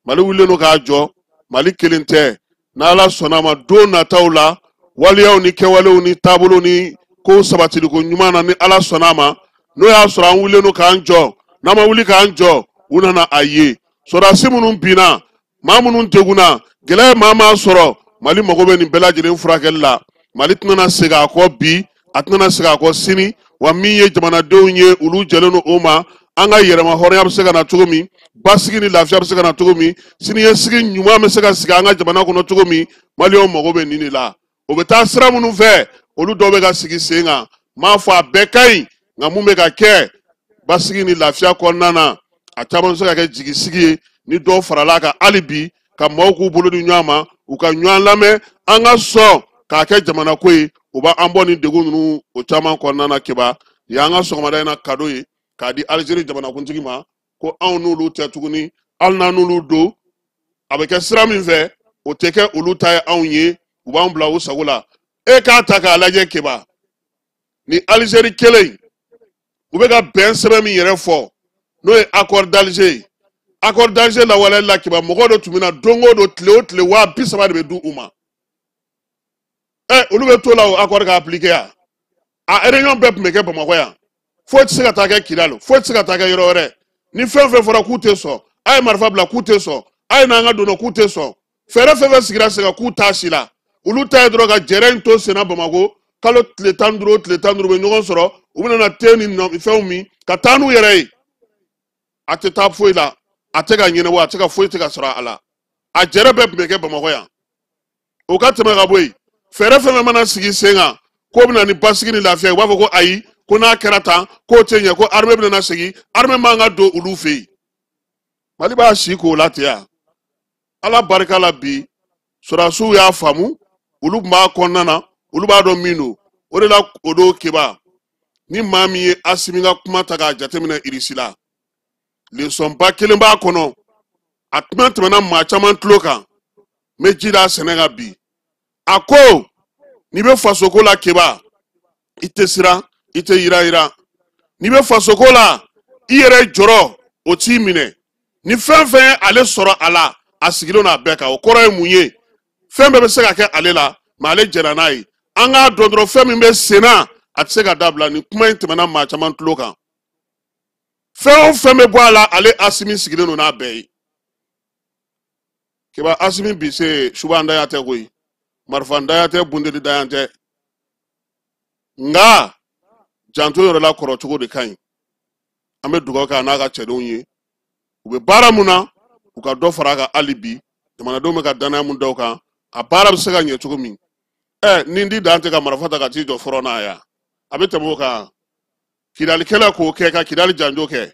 Mali wulilen don k'a jɔ Mali kelen tɛ n'Ala sɔnna a ma don nataw la waleyaw ni kɛwalew ni taabolo ni ko sabatiliko ɲuman na ni Ala sɔnna a ma n'o y'a sɔrɔ an wulilen don k'an jɔ n'an ma wuli k'an jɔ u nana a ye sɔrɔdasi minnu binna maa minnu degunna gɛlɛya maa m'a sɔrɔ Mali mago bɛ nin bɛɛ lajɛlen furakɛli la Mali tɛna segin a kɔ bi a tɛna segin a kɔ sini wa min ye jamanadenw ye olu jɛlen don o ma an ka yɛrɛma hɔrɔnya bɛ se ka na cogo min basigi ni lafiya bɛ se ka na cogo min siniɲɛsigi ɲuman bɛ se ka sigi an ka jamana kɔnɔ cogo min Maliyɛnw mago bɛ nin de la o bɛ taa sira minnu fɛ olu dɔw bɛ ka sigi sen kan m'a fɔ a bɛɛ ka ɲi nka mun bɛ ka kɛ basigi ni lafiya kɔnɔna na a caman bɛ se ka kɛ jigisigi ye ni dɔw farala kan hali bi ka maaw k'u bolo di ɲɔgɔn ma u ka ɲɔgɔn lamɛn an ka sɔn k'a kɛ jamana ko ye u b'an bɔ nin degun ninnu o caman kɔnɔna na kɛba y'an ka sɔgɔmada in na kado ye k'a di Alizeri jamanakuntigi ma ko anw n'olu tɛ tuguni hali n'an n'olu don a bɛ kɛ sira min fɛ o tɛ kɛ olu ta ye anw ye u b'an bila u sago la e k'a ta k'a lajɛ kɛba ni Alizeri kelen u bɛ ka bɛn sɛbɛn min yɛrɛ fɔ n'o ye accord d'Alger ye accord d'Alger lawaleyali la kɛba mɔgɔ dɔ tun bɛ na don o don tile o tile 30 de bɛ di u ma olu bɛ to la o accord ka appliquer yan a réunion bɛɛ tun bɛ kɛ Bamakɔ yan foyi tɛ se ka taa kɛ Kidali foyi tɛ se ka taa kɛ yɔrɔ wɛrɛ ni fɛn fɛn fɔra k'u tɛ sɔn a ye marifa bila k'u tɛ sɔn a ye n'an ka donna k'u tɛ sɔn fɛɛrɛ fɛn fɛn sigira sen kan k'u t'a si la olu ta ye dɔrɔn ka jɛrɛ in to senna Bamako kalo tile 15 bɛ ɲɔgɔn sɔrɔ u bɛna na te ni fɛnw min ka taa n'u yɛrɛ ye a tɛ taa foyi la a tɛ ka ɲɛnabɔ a tɛ ka foyi tɛ ka sɔrɔ a la a jɛrɛ bɛɛ tun bɛ kɛ Bamakɔ yan o ka tɛmɛ ka bɔ yen fɛɛrɛ fɛn fɛn mana sigi sen kan k'o bɛna ni basigi ni lafiya u b'a fɔ ko ayi ko n'a kɛra tan k'o tɛ ɲɛ ko armée bɛna segin armée man ka don olu fɛ yen Mali b'a si k'o la ten yan Ala barika la bi sɔrɔdasiw y'a faamu olu tun b'a kɔnɔna na olu b'a dɔn min don o de la o don keba ni maa min ye Asimi ka kuma ta k'a jateminɛ Irisi la leçonba kelen b'a kɔnɔ a tɛmɛna maa caman tulo kan n bɛ ji da sɛnɛ kan bi a ko n'i bɛ fasoko la keba i tɛ siran i tɛ yira n'i bɛ fasoko la i yɛrɛ jɔrɔ o t'i minɛ ni fɛn fɛn ye ale sɔrɔ a la a sigilen n'a bɛɛ kan o kɔrɔ ye mun ye fɛn bɛɛ bɛ se ka kɛ ale la mais ale jɛnna n'a ye an k'a dɔn dɔrɔn fɛn min bɛ sen na a tɛ se ka dabila ni kuma in tɛmɛna maa caman tulo kan fɛn o fɛn bɛ bɔ a la ale Asimi sigilen don n'a bɛɛ ye keba Asimi bi se suba ndaya tɛ koyi marifa ndaya tɛ bundeli daya tɛ nka janto yɔrɔ la kɔrɔ cogo de ka ɲi an bɛ dugawu kɛ a n'a ka cɛdenw ye u bɛ baara mun na u ka dɔ fara a kan hali bi jamanadenw bɛ ka danaya mun da o kan a baara bɛ se ka ɲɛ cogo min ni n di dan tɛ ka marifa ta ka t'i jɔ fɔlɔ n'a ye a bɛ tɛmɛ o kan kidalikɛla k'o kɛ ka kidali janjo kɛ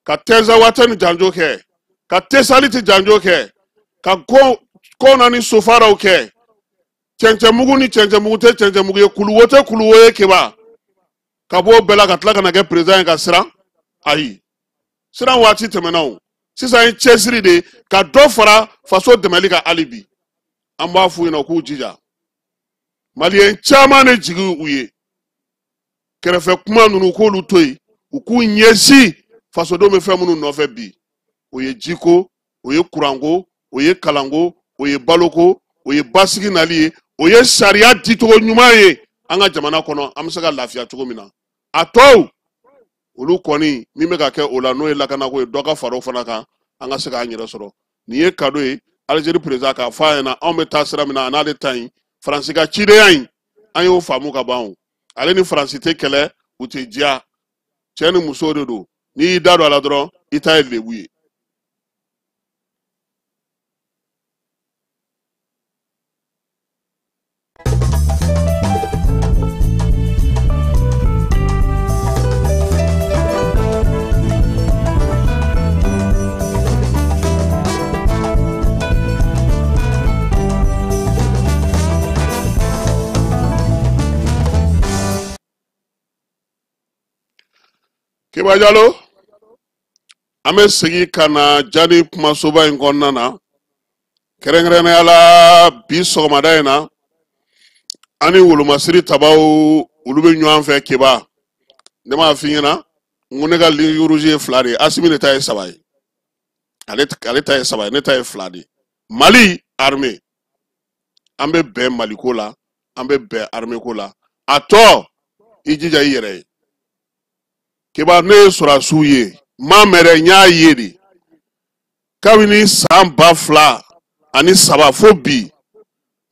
ka tɛnzawatɛ ni janjo kɛ ka tesali ti janjo kɛ ka kɔna ni sofaraw kɛ cɛncɛnmugu ni cɛncɛnmugu tɛ cɛncɛnmugu ye kuluwo tɛ kuluwo ye keba ka bɔ o bɛɛ la ka tila ka na kɛ président ye ka siran ayi siran waati tɛmɛna o sisan ye cɛsiri de ka dɔ fara faso dɛmɛli kan hali bi an b'a f'u ɲɛna u k'u jija maliyɛn caman de jigi u ye kɛrɛfɛ kuma ninnu k'olu to yen u k'u ɲɛsin fasodenw bɛ fɛn minnu nɔfɛ bi o ye jiko o ye kuranko o ye kalanko o ye baloko o ye basigi nali ye o ye sariya dicogo ɲuman ye an ka jamana kɔnɔ an bɛ se ka lafiya cogo min na a tɔw olu kɔni min bɛ ka kɛ o la n'o ye lakanako ye dɔ ka fara o fana kan an ka se k'an yɛrɛ sɔrɔ nin ye kado ye Algérie président k'a fɔ a ɲɛna anw bɛ taa sira min na a n'ale ta in Faransi ka cidenya in an y'o faamu ka ban o ale ni Faransi tɛ kɛlɛ u tɛ diya cɛ ni muso de don n'i y'i da don a la dɔrɔn i ta ye lebu ye Keba Jalo an bɛ segin ka na Jani kumasoba in kɔnɔna na kɛrɛnkɛrɛnnenya la bi sɔgɔmada in na an ni wolomasiri tabaw olu bɛ ɲɔgɔn fɛ Keba ne m'a f'i ɲɛna n ko ne ka ligne rouge ye 2 de ye Asimi de ta ye 3 ye ale ta ye 3 ye ne ta ye 2 de ye Mali armée an bɛ bɛn Maliko la an bɛ bɛn armée ko la a tɔ i jija i yɛrɛ ye Keba ne ye sɔrɔdasiw ye maa mɛrɛ n y'a ye de kabini san 2003 fo bi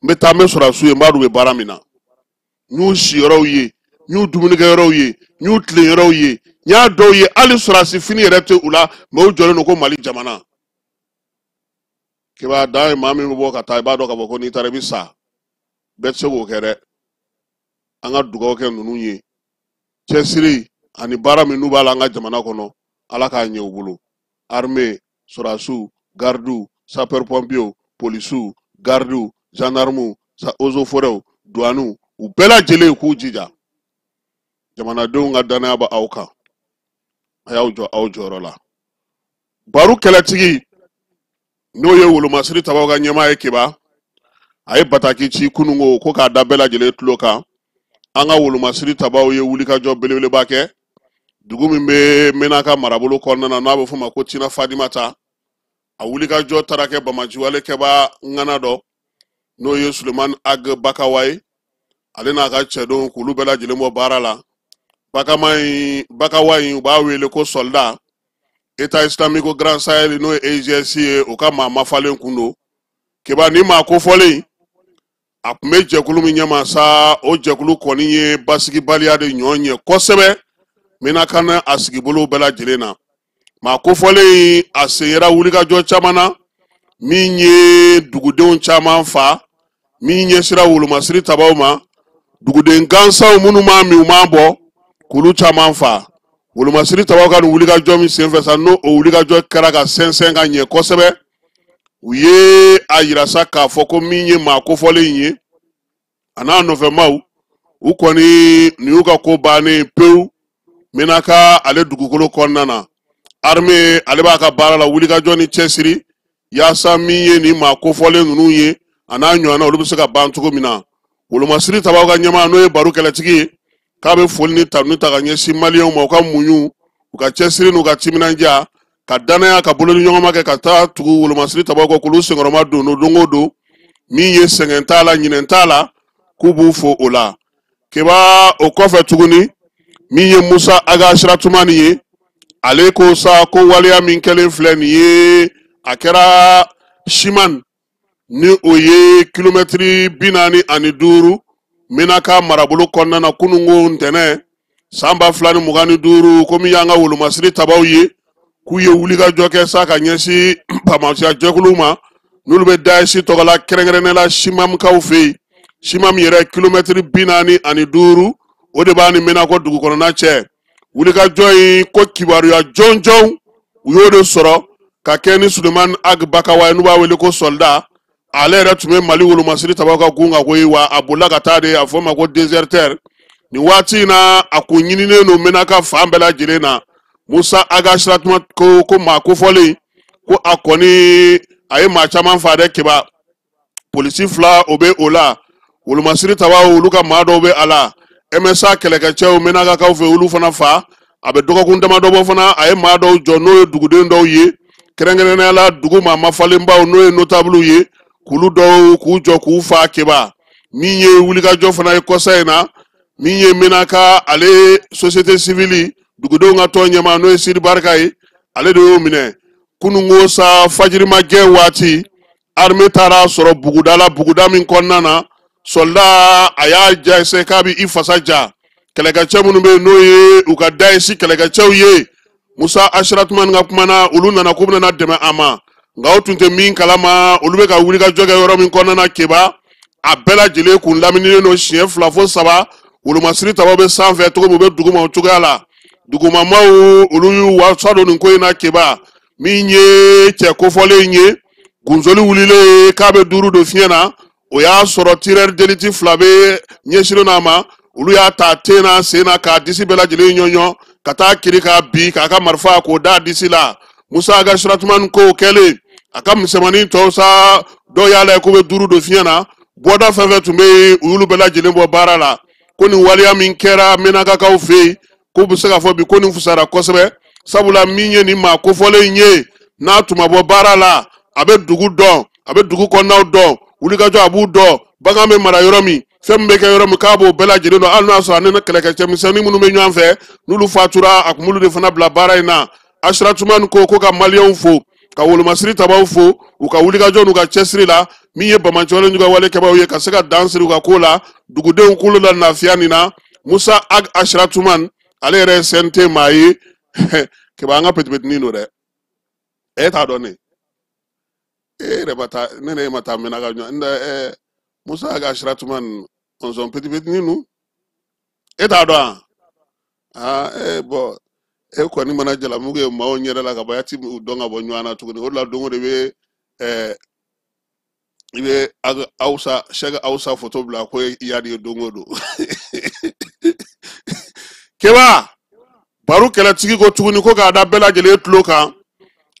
n bɛ taa n bɛ sɔrɔdasiw ye n b'a dɔn u bɛ baara min na n y'u siyɔrɔw ye n y'u dumunikɛyɔrɔw ye n y'u tilenyɔrɔw ye n y'a dɔw ye hali sɔrɔdasi fini yɛrɛ tɛ u la mɛ u jɔlen don ko Mali jamana Keba dan ye maa min bɛ bɔ ka taa i b'a dɔn k'a fɔ ko n'i taara i bɛ sa bɛɛ tɛ se k'o kɛ dɛ an ka dugawu kɛ ninnu ye cɛsiri ani baara min n'u b'a la an ka jamana kɔnɔ Ala k'a ɲɛ u bolo armée sɔrɔdasiw gardiw sapeur pompiers policiers gardiw gendarmes eaux et forêts douaniws u bɛɛ lajɛlen k'u jija jamanadenw ka danaya bɛ aw kan a y'aw jɔ aw jɔyɔrɔ la baro kɛlɛtigi n'o ye wolomasiri tabaw ka ɲɛmaa ye Keba a ye bataki ci kununko ko k'a da bɛɛ lajɛlen tulo kan an ka wolomasiri tabaw ye wulikajɔ belebeleba kɛ dugu min bɛ Menaka marabolo kɔnɔna na n'a bɛ f'o ma ko Tina Fadimata a wulikajɔ taara kɛ Bamajiwale kɛba ŋana dɔ n'o ye Sulemani Ag Bakawa ye ale n'a ka cɛdenw k'olu bɛɛ lajɛlen bɔ baara la Bakawa in u b'a wele ko soldat État islamique Grand Sahel n'o ye AGS ye o ka maa mafalen kun don keba ni maa kofɔlen a tun bɛ jɛkulu min ɲɛma sa o jɛkulu kɔni ye basigibaliya de ɲɔgɔn ye kosɛbɛ mina kana a sigibolo bɛɛ lajɛlen na maa kofɔlen a senyera wulikajɔ caman na min ye dugudenw caman fa min ɲɛsira wolomasiri tabaw ma duguden gansanw minnu m'a min u m'a bɔ k'olu caman fa wolomasiri tabaw ka nin wulikajɔ min senfɛ sa n'o wulikajɔ kɛra ka sɛnsɛn ka ɲɛ kosɛbɛ u ye a yira sa k'a fɔ ko min ye maa kofɔlen ye a n'a nɔfɛmaw u kɔni nin y'u ka ko bannen pewu mina ka ale dugukolo kɔnɔna na armée ale b'a ka baara la wulikajɔ ni cɛsiri yaasa min ye nin maa kofɔlen ninnu ye a n'a ɲɔgɔnna olu bɛ se ka ban cogo min na wolomasiri tabaw ka ɲɛmaa n'o ye baro kɛlɛtigi ye k'a bɛ foli ni tanuni ta ka ɲɛsin maliyɛnw ma u ka muɲu u ka cɛsiri n'u ka timinandiya ka danaya ka bolo ni ɲɔgɔnma kɛ ka taa tugu wolomasiri tabaw kɔ k'olu senkɔrɔma don no don o don min ye sɛgɛn t'a la ɲinɛn t'a la k'u b'u fo o la keba o kɔfɛ tuguni min ye Musa Aga Siratumani ye ale ko sa ko waliya min kɛlen filɛ nin ye a kɛra siman ni o ye kilomɛtiri 45 Menaka marabolo kɔnɔna na kunungo ntɛnɛn san 2025 komi y'an ka wolomasiri tabaw ye k'u ye wulikajɔ kɛ sa ka ɲɛsin pamasiya jɛkulu ma n'olu bɛ dayɛsi tɔgɔ la kɛrɛnkɛrɛnnenya la simamkaw fɛ yen simam yɛrɛ kilomɛtiri 45 o de b'a ni Menakɔ dugu kɔnɔna cɛ wulikajɔ in ko kibaruya jɔnjɔn u y'o de sɔrɔ ka kɛ ni Suleman Ag Bakawa ye n'u b'a wele ko soldat ale yɛrɛ tun bɛ Mali wolomasiri tabaw ka gun ka ko ye wa a bolila ka taa de a fɔ ma ko déserteur nin waati in na a kun ɲininen don Menaka fan bɛɛ lajɛlen na Musa Aga Siratumani ko maa kofɔlen ko a kɔni a ye maa caman fa dɛ keba polisi 2 o bɛ o la wolomasiri tabaw olu ka maa dɔw bɛ a la MSA kɛlɛkɛcɛw Menakakaw fɛ olu fana fa a bɛ dɔgɔkun damadɔ bɔ fana a ye maa dɔw jɔ n'o ye duguden dɔw ye kɛrɛnkɛrɛnnenya la dugu maa mafalenbaw n'o ye notable ye k'ulu dɔw k'u jɔ k'u fa keba min ye wulikajɔ fana ye kɔsa in na min ye Menaka ale société civile dugudenw ka tɔn ɲɛma n'o ye Sidi Barika ye ale de y'o minɛ kunungo sa fajirimajɛ waati armée taara sɔrɔ buguda min kɔnɔna na soldat a y'a jase k'a bɛ i fasa ja kɛlɛkɛcɛ minnu bɛ yen n'o ye u ka dayɛsi kɛlɛkɛcɛw ye Musa Asiratumani ka kuma na olu nana k'u bɛna dɛmɛ a ma nka o tun tɛ min kalama olu bɛ ka wulikajɔ kɛ yɔrɔ min kɔnɔna na keba a bɛɛ lajɛlen kun lamininen don siɲɛ 2 fo 3 wolomasiri tabaw bɛ sanfɛ cogo min u bɛ duguma o cogoya la dugumamaw olu y'u wasa don nin ko in na keba min ye cɛ kofɔlen ye gunzoli wulilen k'a bɛ 5 don fiɲɛ na o y'a sɔrɔ tireur d'élite 2 bɛ ɲɛsinnen n'a ma olu y'a ta ten na sen na k'a disi bɛɛ lajɛlen ɲɔɲɔ ka taa kiri k'a bi k'a ka marifa k'o da disi la Musa Aga Siratumani ko kɛlen a ka misɛnmanin tɔw sa dɔw y'a lajɛ k'u bɛ 5 don fiɲɛ na bɔda fɛn fɛn tun bɛ yen u y'olu bɛɛ lajɛlen bɔ baara la ko nin waliya min kɛra Menakakaw fɛ yen k'u bɛ se k'a fɔ bi ko nin fusara kosɛbɛ sabula min ye nin maa kofɔlen ye n'a tun ma bɔ baara la a bɛ dugu dɔn a bɛ dugu kɔnɔnaw dɔn wulikajɔ a b'u dɔn bagan bɛ mara yɔrɔ min fɛn min bɛ kɛ yɔrɔ min k'a b'o bɛɛ lajɛlen dɔn hali n'a sɔrɔ a ni kɛlɛkɛcɛmisɛnnin minnu bɛ ɲɔgɔn fɛ n'olu fatura a kun b'olu de fana bila baara in na Asiratumani ko ka maliyɛnw fo ka wolomasiri tabaw fo u ka wulikajɔ n'u ka cɛsiri la min ye bamacɔlen ka walekɛbaw ye ka se ka dan siri u ka ko la dugudenw kulo la lafiya nin na Musa Ag Siratumani ale yɛrɛ ye CNT maa ye keba an ka petipetinin don dɛ e t'a dɔn ne yɛrɛ ba taa ne ne ma taa Menaka ɲɔgɔn Musa Aga Siratumani on son petipetinin nu e t'a dɔn bon e kɔni mana jalamugu ye maaw ɲɛda la ka ban yati dɔn ka bɔ ɲɔgɔn na tuguni o de la don o de bɛ i bɛ Awusa Sɛki Awusa photo bila ko i y'a de don o don keba baro kɛlɛtigi ko tuguni ko k'a da bɛɛ lajɛlen tulo kan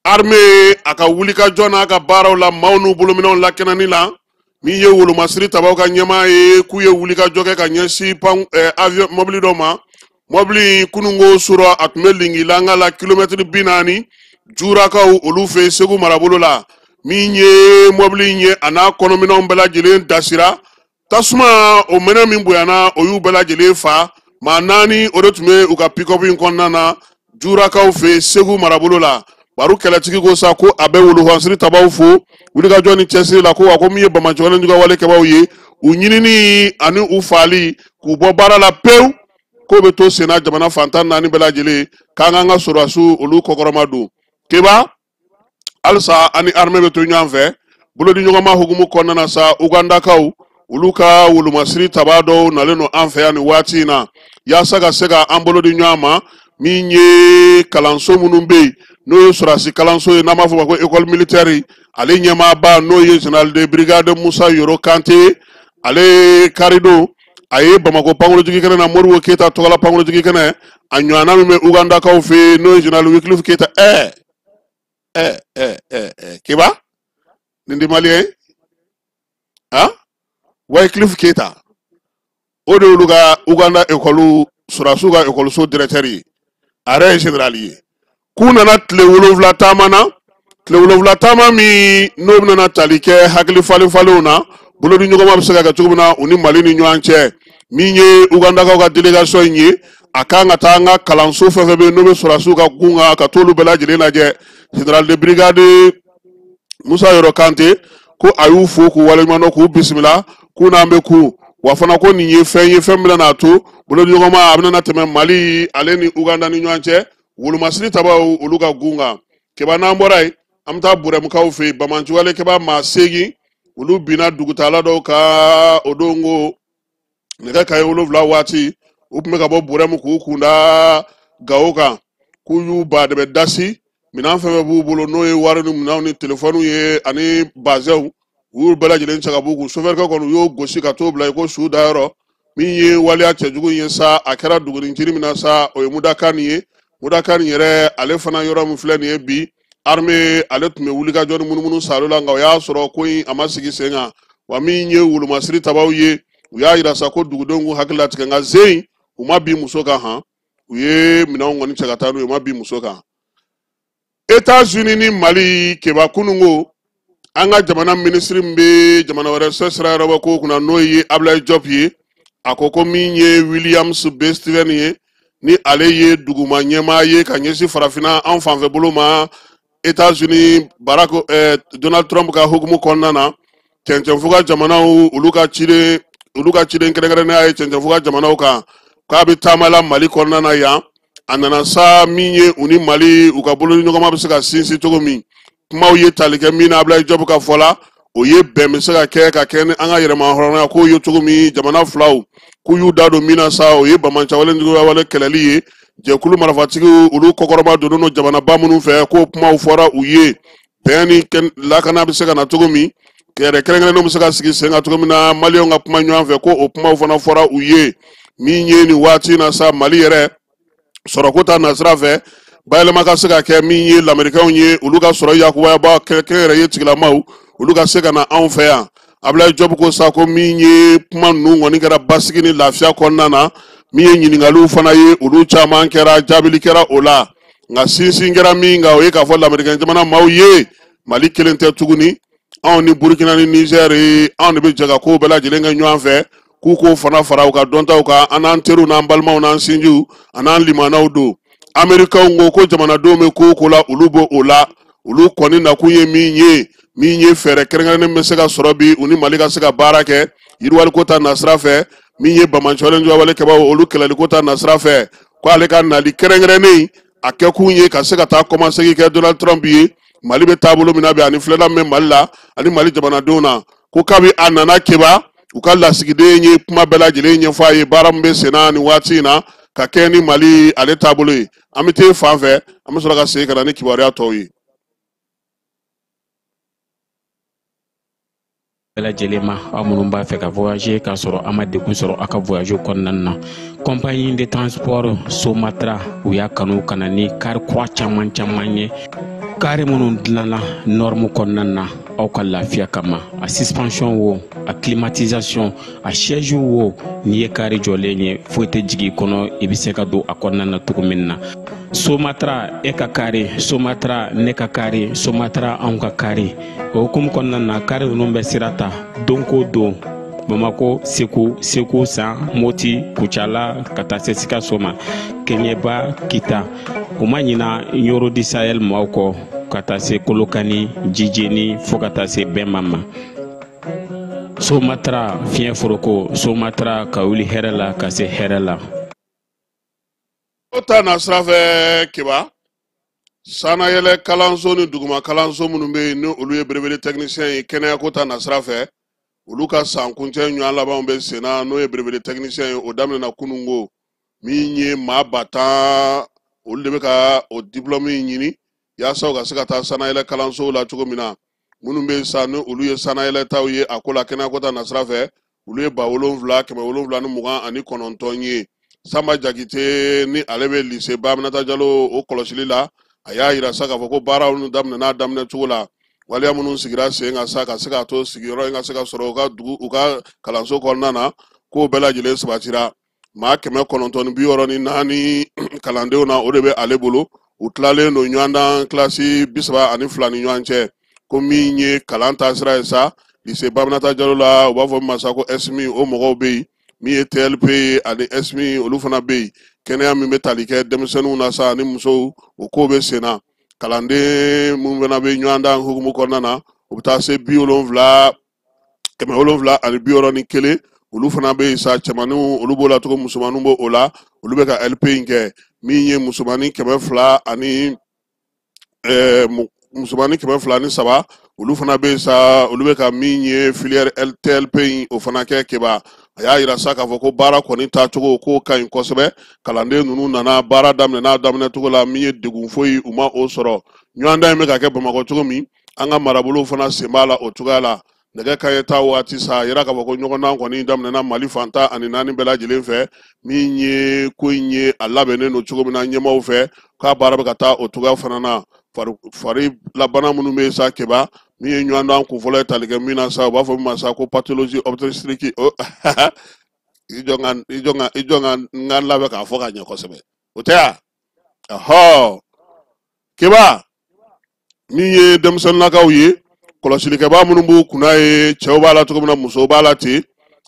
armée a ka wulikajɔ n'a ka baaraw la maaw n'u bolominɛw lakɛnɛni la min ye wolomasiri tabaw ka ɲɛmaa ye k'u ye wulikajɔ kɛ ka ɲɛsin avion mobili dɔ ma mobili kunungo sura a tun bɛ Lingilanga la kilomɛtiri 40 Jurakaw olu fɛ Segu marabolo la min ye mobili in ye a n'a kɔnɔminɛnw bɛɛ lajɛlen dasira tasuma o mɛnɛ min bonyana o y'u bɛɛ lajɛlen fa maa 4 o de tun bɛ u ka pick-up in kɔnɔna na Jurakaw fɛ Segu marabolo la baru kɛlɛtigi ko sa ko a bɛ wuluhansiri tabaw fo wulikajɔ ni cɛsiri la ko wa ko min ye bamacɔgɔlen jugu wale kɛbaw ye u ɲinini ani u faali k'u bɔ baara la pewu ko bɛ to senna jamana fantan naani bɛɛ lajɛlen k'an k'an ka sɔrɔdasiw olu kɔkɔrɔma don keba halisa ani armée bɛ to ɲɔgɔn fɛ bolodi ɲɔgɔnma hukumu kɔnɔna na sa ugandakaw olu ka wulumasiri taba dɔw nalen no an fɛ yan nin waati in na yaasa ka se ka an bolo di ɲɔgɔn ma min ye kalanso minnu bɛ yen n'o ye sɔrɔdasi kalanso ye n'an b'a fɔ ma ko école militaire ale ɲɛmaaba n'o ye général de brigade Musa Yoro Kante ale karidon a ye Bamako pankurunjigi kɛnɛ na Modibo Keyita tɔgɔla pankurunjigi kɛnɛ a ɲɔgɔnna min bɛ ugandakaw fɛ yen n'o ye général Wycliffe Keyita Keba nin di maliyɛn Wycliffe Keyita o de olu ka Uganda école sɔrɔdasiw ka école directeur ye a yɛrɛ ye général ye k'u nana tile 7 taama na tile 7 taama min n'o bɛna tali kɛ hakili falen-falenw na bolodi ɲɔgɔnma bɛ se ka kɛ cogo min na u ni Mali ni ɲɔgɔn cɛ min ye ugandakaw ka délégation in ye a kan ka taa an ka kalanso fɛn fɛn bɛ yen n'o bɛ sɔrɔdasiw ka gun kan ka t'olu bɛɛ lajɛlen lajɛ général de brigade Musa Yoro Kante ko a y'u fo k'u waleɲuman dɔn k'u bisimila k'u n'an bɛ ku wa fana ko nin ye fɛn min bɛna to bolodi ɲɔgɔnma a bɛna tɛmɛ Mali ale ni Uganda ni ɲɔgɔn cɛ wulumasiri tabaw olu ka gun kan keba n'an bɔra yen an bɛ taa burɛmukaw fɛ yen Bamanciwale keba maa 8 olu binna dugutala dɔw ka o don ko nɛgɛ kaɲɛ 7 waati u tun bɛ ka bɔ burɛmu k'u kunda Gawo kan k'u y'u badɛbɛ dasi minɛn fɛn fɛn b'u bolo n'o ye wari ni minɛnw ni telefɔniw ye ani bazɛnw u y'u bɛɛ lajɛlen cɛ ka b'u kun sofɛrikɛ kɔni u y'o gosi ka t'o bila i ko su dayɔrɔ min ye waleya cɛjugu ye sa a kɛra duguni ciri min na sa o ye Mudakani ye Mudakani yɛrɛ ale fana yɔrɔ min filɛ nin ye bi armée ale tun bɛ wulikajɔ ni munumunu salo la nka o y'a sɔrɔ ko in a ma sigi sen kan wa min ye wulumasiri tabaw ye u y'a yira sa ko dugudenw k'u hakili latigɛ nka zen u ma bin muso kan han u ye minɛnw kɔni cɛ ka taa n'u ye u ma bin muso kan États-Unis ni Mali keba kunungo an ka jamana minisiri min bɛ jamana wɛrɛ sira yɔrɔ ko kunna n'o ye Ablaye Diop ye a ko ko min ye Williams B. Steven ye ni ale ye duguma ɲɛmaa ye ka ɲɛsin farafinna an fanfɛ bolo ma États-Unis Donald Trump ka hukumu kɔnɔna na cɛncɛnfo ka jamanaw olu ka ciden kɛrɛnkɛrɛnnenya ye cɛncɛnfo ka jamanaw kan k'a bɛ taama la Mali kɔnɔna na yan a nana sa min ye u ni Mali u ka bolodi ɲɔgɔnma bɛ se ka sinsin cogo min kumaw ye tali kɛ min na Ablaye Diop ka fɔ la o ye bɛn bɛ se ka kɛ ni an ka yɛrɛma hɔrɔnya k'o ye cogo min jamana filaw k'u y'u da don min na sa o ye Bamanciwale wale kɛlɛli ye jɛkulu marifatigi olu kɔkɔrɔma donnen no jamanaba minnu fɛ k'o kumaw fɔra u ye bɛn ni lakana bɛ se ka na cogo min kɛrɛ kɛrɛnkɛrɛnnenw bɛ se ka sigi sen kan cogo min na maliyɛnw ka kuma ɲɔgɔn fɛ ko o kumaw fana fɔra u ye min ye nin waati in na sa Mali yɛrɛ sɔrɔko ta nasira fɛ bayɛlɛma ka se ka kɛ min ye lamɛrikɛnw ye olu ka sɔrɔ yakubaya kɛrɛnkɛrɛn ye tigilamaw olu ka se ka na anw fɛ yan Ablaye Diop ko sa ko min ye kuma ninnu kɔni kɛra basigi ni lafiya kɔnɔna na min ye ɲininkaliw fana ye olu caman kɛra jaabili kɛra o la nka sinsin kɛra min kan o ye k'a fɔ lamɛrikɛn jamana maaw ye Mali kelen tɛ tuguni anw ni Burkina ni Niger anw de bɛ jɛ ka kow bɛɛ lajɛlen kɛ ɲɔgɔn fɛ k'u k'o fana fara u ka dɔntaw kan an n'an teriw n'an balimaw n'an sinjiw a n'an limanaw don Amerikɛnw ko jamanadenw bɛ ko o ko la olu b'o o la olu kɔni nakun ye min ye fɛɛrɛ kɛrɛnkɛrɛnnen bɛ se ka sɔrɔ bi u ni Mali ka se ka baara kɛ yiriwaliko ta nasira fɛ min ye Bamanciwale wale kɛbaw olu kɛlɛliko ta nasira fɛ ko ale ka nali kɛrɛnkɛrɛnnen a kɛkun ye ka se ka taa kɔmasegi kɛ Donald Trump ye Mali bɛ taabolo min na bi ani filɛla min bɛ Mali la ani Mali jamanadenw na ko kabi a nana keba u ka lasigiden ye kuma bɛɛ lajɛlen ɲɛfɔ a ye baara min bɛ sen na nin waati in na ka kɛ ni Mali ale taabolo ye an bɛ taa fan fɛ an bɛ sɔrɔ ka segin ka na ni kibaruya tɔw ye. bɛɛ lajɛlen ma aw minnu b'a fɛ ka voyager k'a sɔrɔ a ma degun sɔrɔ a ka voyage kɔnɔna na compagnie de transport Somatra u y'a kanu ka na ni car kura caman ye kari minnu dilanna norme kɔnɔna na aw ka lafiya kama a suspension wo a climatisation a siège wo n'i ye kari jɔlen ye foyi tɛ jigin kɔnɔ i bɛ se ka don a kɔnɔna na cogo min na Somatra e ka kari Somatra ne ka kari Somatra anw ka kari o hukumu kɔnɔna na kari ninnu bɛ sira ta don ko don Bamako Segu San Moti Kucala ka taa se Sikaso ma Keɲeba Kita o ma ɲina yoro di sahel maaw kɔ ka taa se kolokani jijeni fo ka taa se bɛnma ma Somatra fiɲɛ foroko Somatra ka wuli hɛrɛ la ka se hɛrɛ la o ta na sira fɛ Kiba sanayɛlɛ kalanso ni duguma kalanso minnu bɛ yen ni olu ye belebele technicien ye kɛnɛya ko ta na sira fɛ olu ka san kuncɛ ɲɔgɔn labanw bɛ sen na n'o ye belebele technicien ye o daminɛna kunungo min ye maa 10,000 olu de bɛ ka o diplôme ɲini yaasa u ka se ka taa sanayɛlɛ kalansow la cogo min na minnu bɛ sa ni olu ye sanayɛlɛ taw ye a ko la kɛnɛya ko ta na sira fɛ olu ye 7,729 ye Samba Jakite ni ale bɛ lycée Baminata Jalo o kɔlɔsili la a y'a yira sa k'a fɔ ko baaraw nu daminɛna daminɛ cogo la waliya minnu sigira sen kan sa ka se ka to sigiyɔrɔ in ka se ka sɔrɔ u ka kalanso kɔnɔna na k'o bɛɛ lajɛlen sabatira maa 964 kalandenw na o de bɛ ale bolo u tilalen don ɲɔgɔndan kilasi 32 ni ɲɔgɔn cɛ ko min ye kalan taasira ye sa lycée Baminata Jalo la u b'a fɔ min ma sa ko SMI o mɔgɔw bɛ yen min ye TLP ani SMI olu fana bɛ yen kɛnɛya min bɛ tali kɛ denmisɛnninw na sa ani musow o ko bɛ sen na kalanden minnu fana bɛ ɲɔgɔndan hukumu kɔnɔna na u bɛ taa se 761 olu fana bɛ yen sa cɛmaninw olu b'o la cogo musomaninw b'o la olu bɛ ka LP in kɛ min ye musomanin 200 ani musomanin 203 olu fana bɛ yen sa olu bɛ ka min ye filière TLP in o fana kɛ Keba a y'a yira sa k'a fɔ ko baara kɔni taacogo k'o ka ɲi kosɛbɛ kalanden ninnu nana baara daminɛ cogo la min ye degun foyi u ma o sɔrɔ ɲɔgɔndan in bɛ ka kɛ Bamakɔ cogo min an ka marabolow fana sen b'a la o cogoya la nɛgɛ kanɲɛ ta waati sa a yira k'a fɔ ko ɲɔgɔndan kɔni daminɛna Mali fan 14 bɛɛ lajɛlen fɛ min ye ko in ye a labɛnnen don cogo min na ɲɛmaaw fɛ k'a baara bɛ ka taa o cogoya fana na fari labana minnu bɛ sa Keba min ye ɲɔgɔndan kunfɔlɔ ye tali kɛ min na sa u b'a fɔ min ma sa ko pathologie obstétrique i jɔ n ka labɛn k'a fɔ ka ɲɛ kosɛbɛ o tɛ ya Keba min ye denmisɛnninnakaw ye kɔlɔsilikɛbaa minnu b'u kunna ye cɛw b'a la cogo min na musow b'a la ten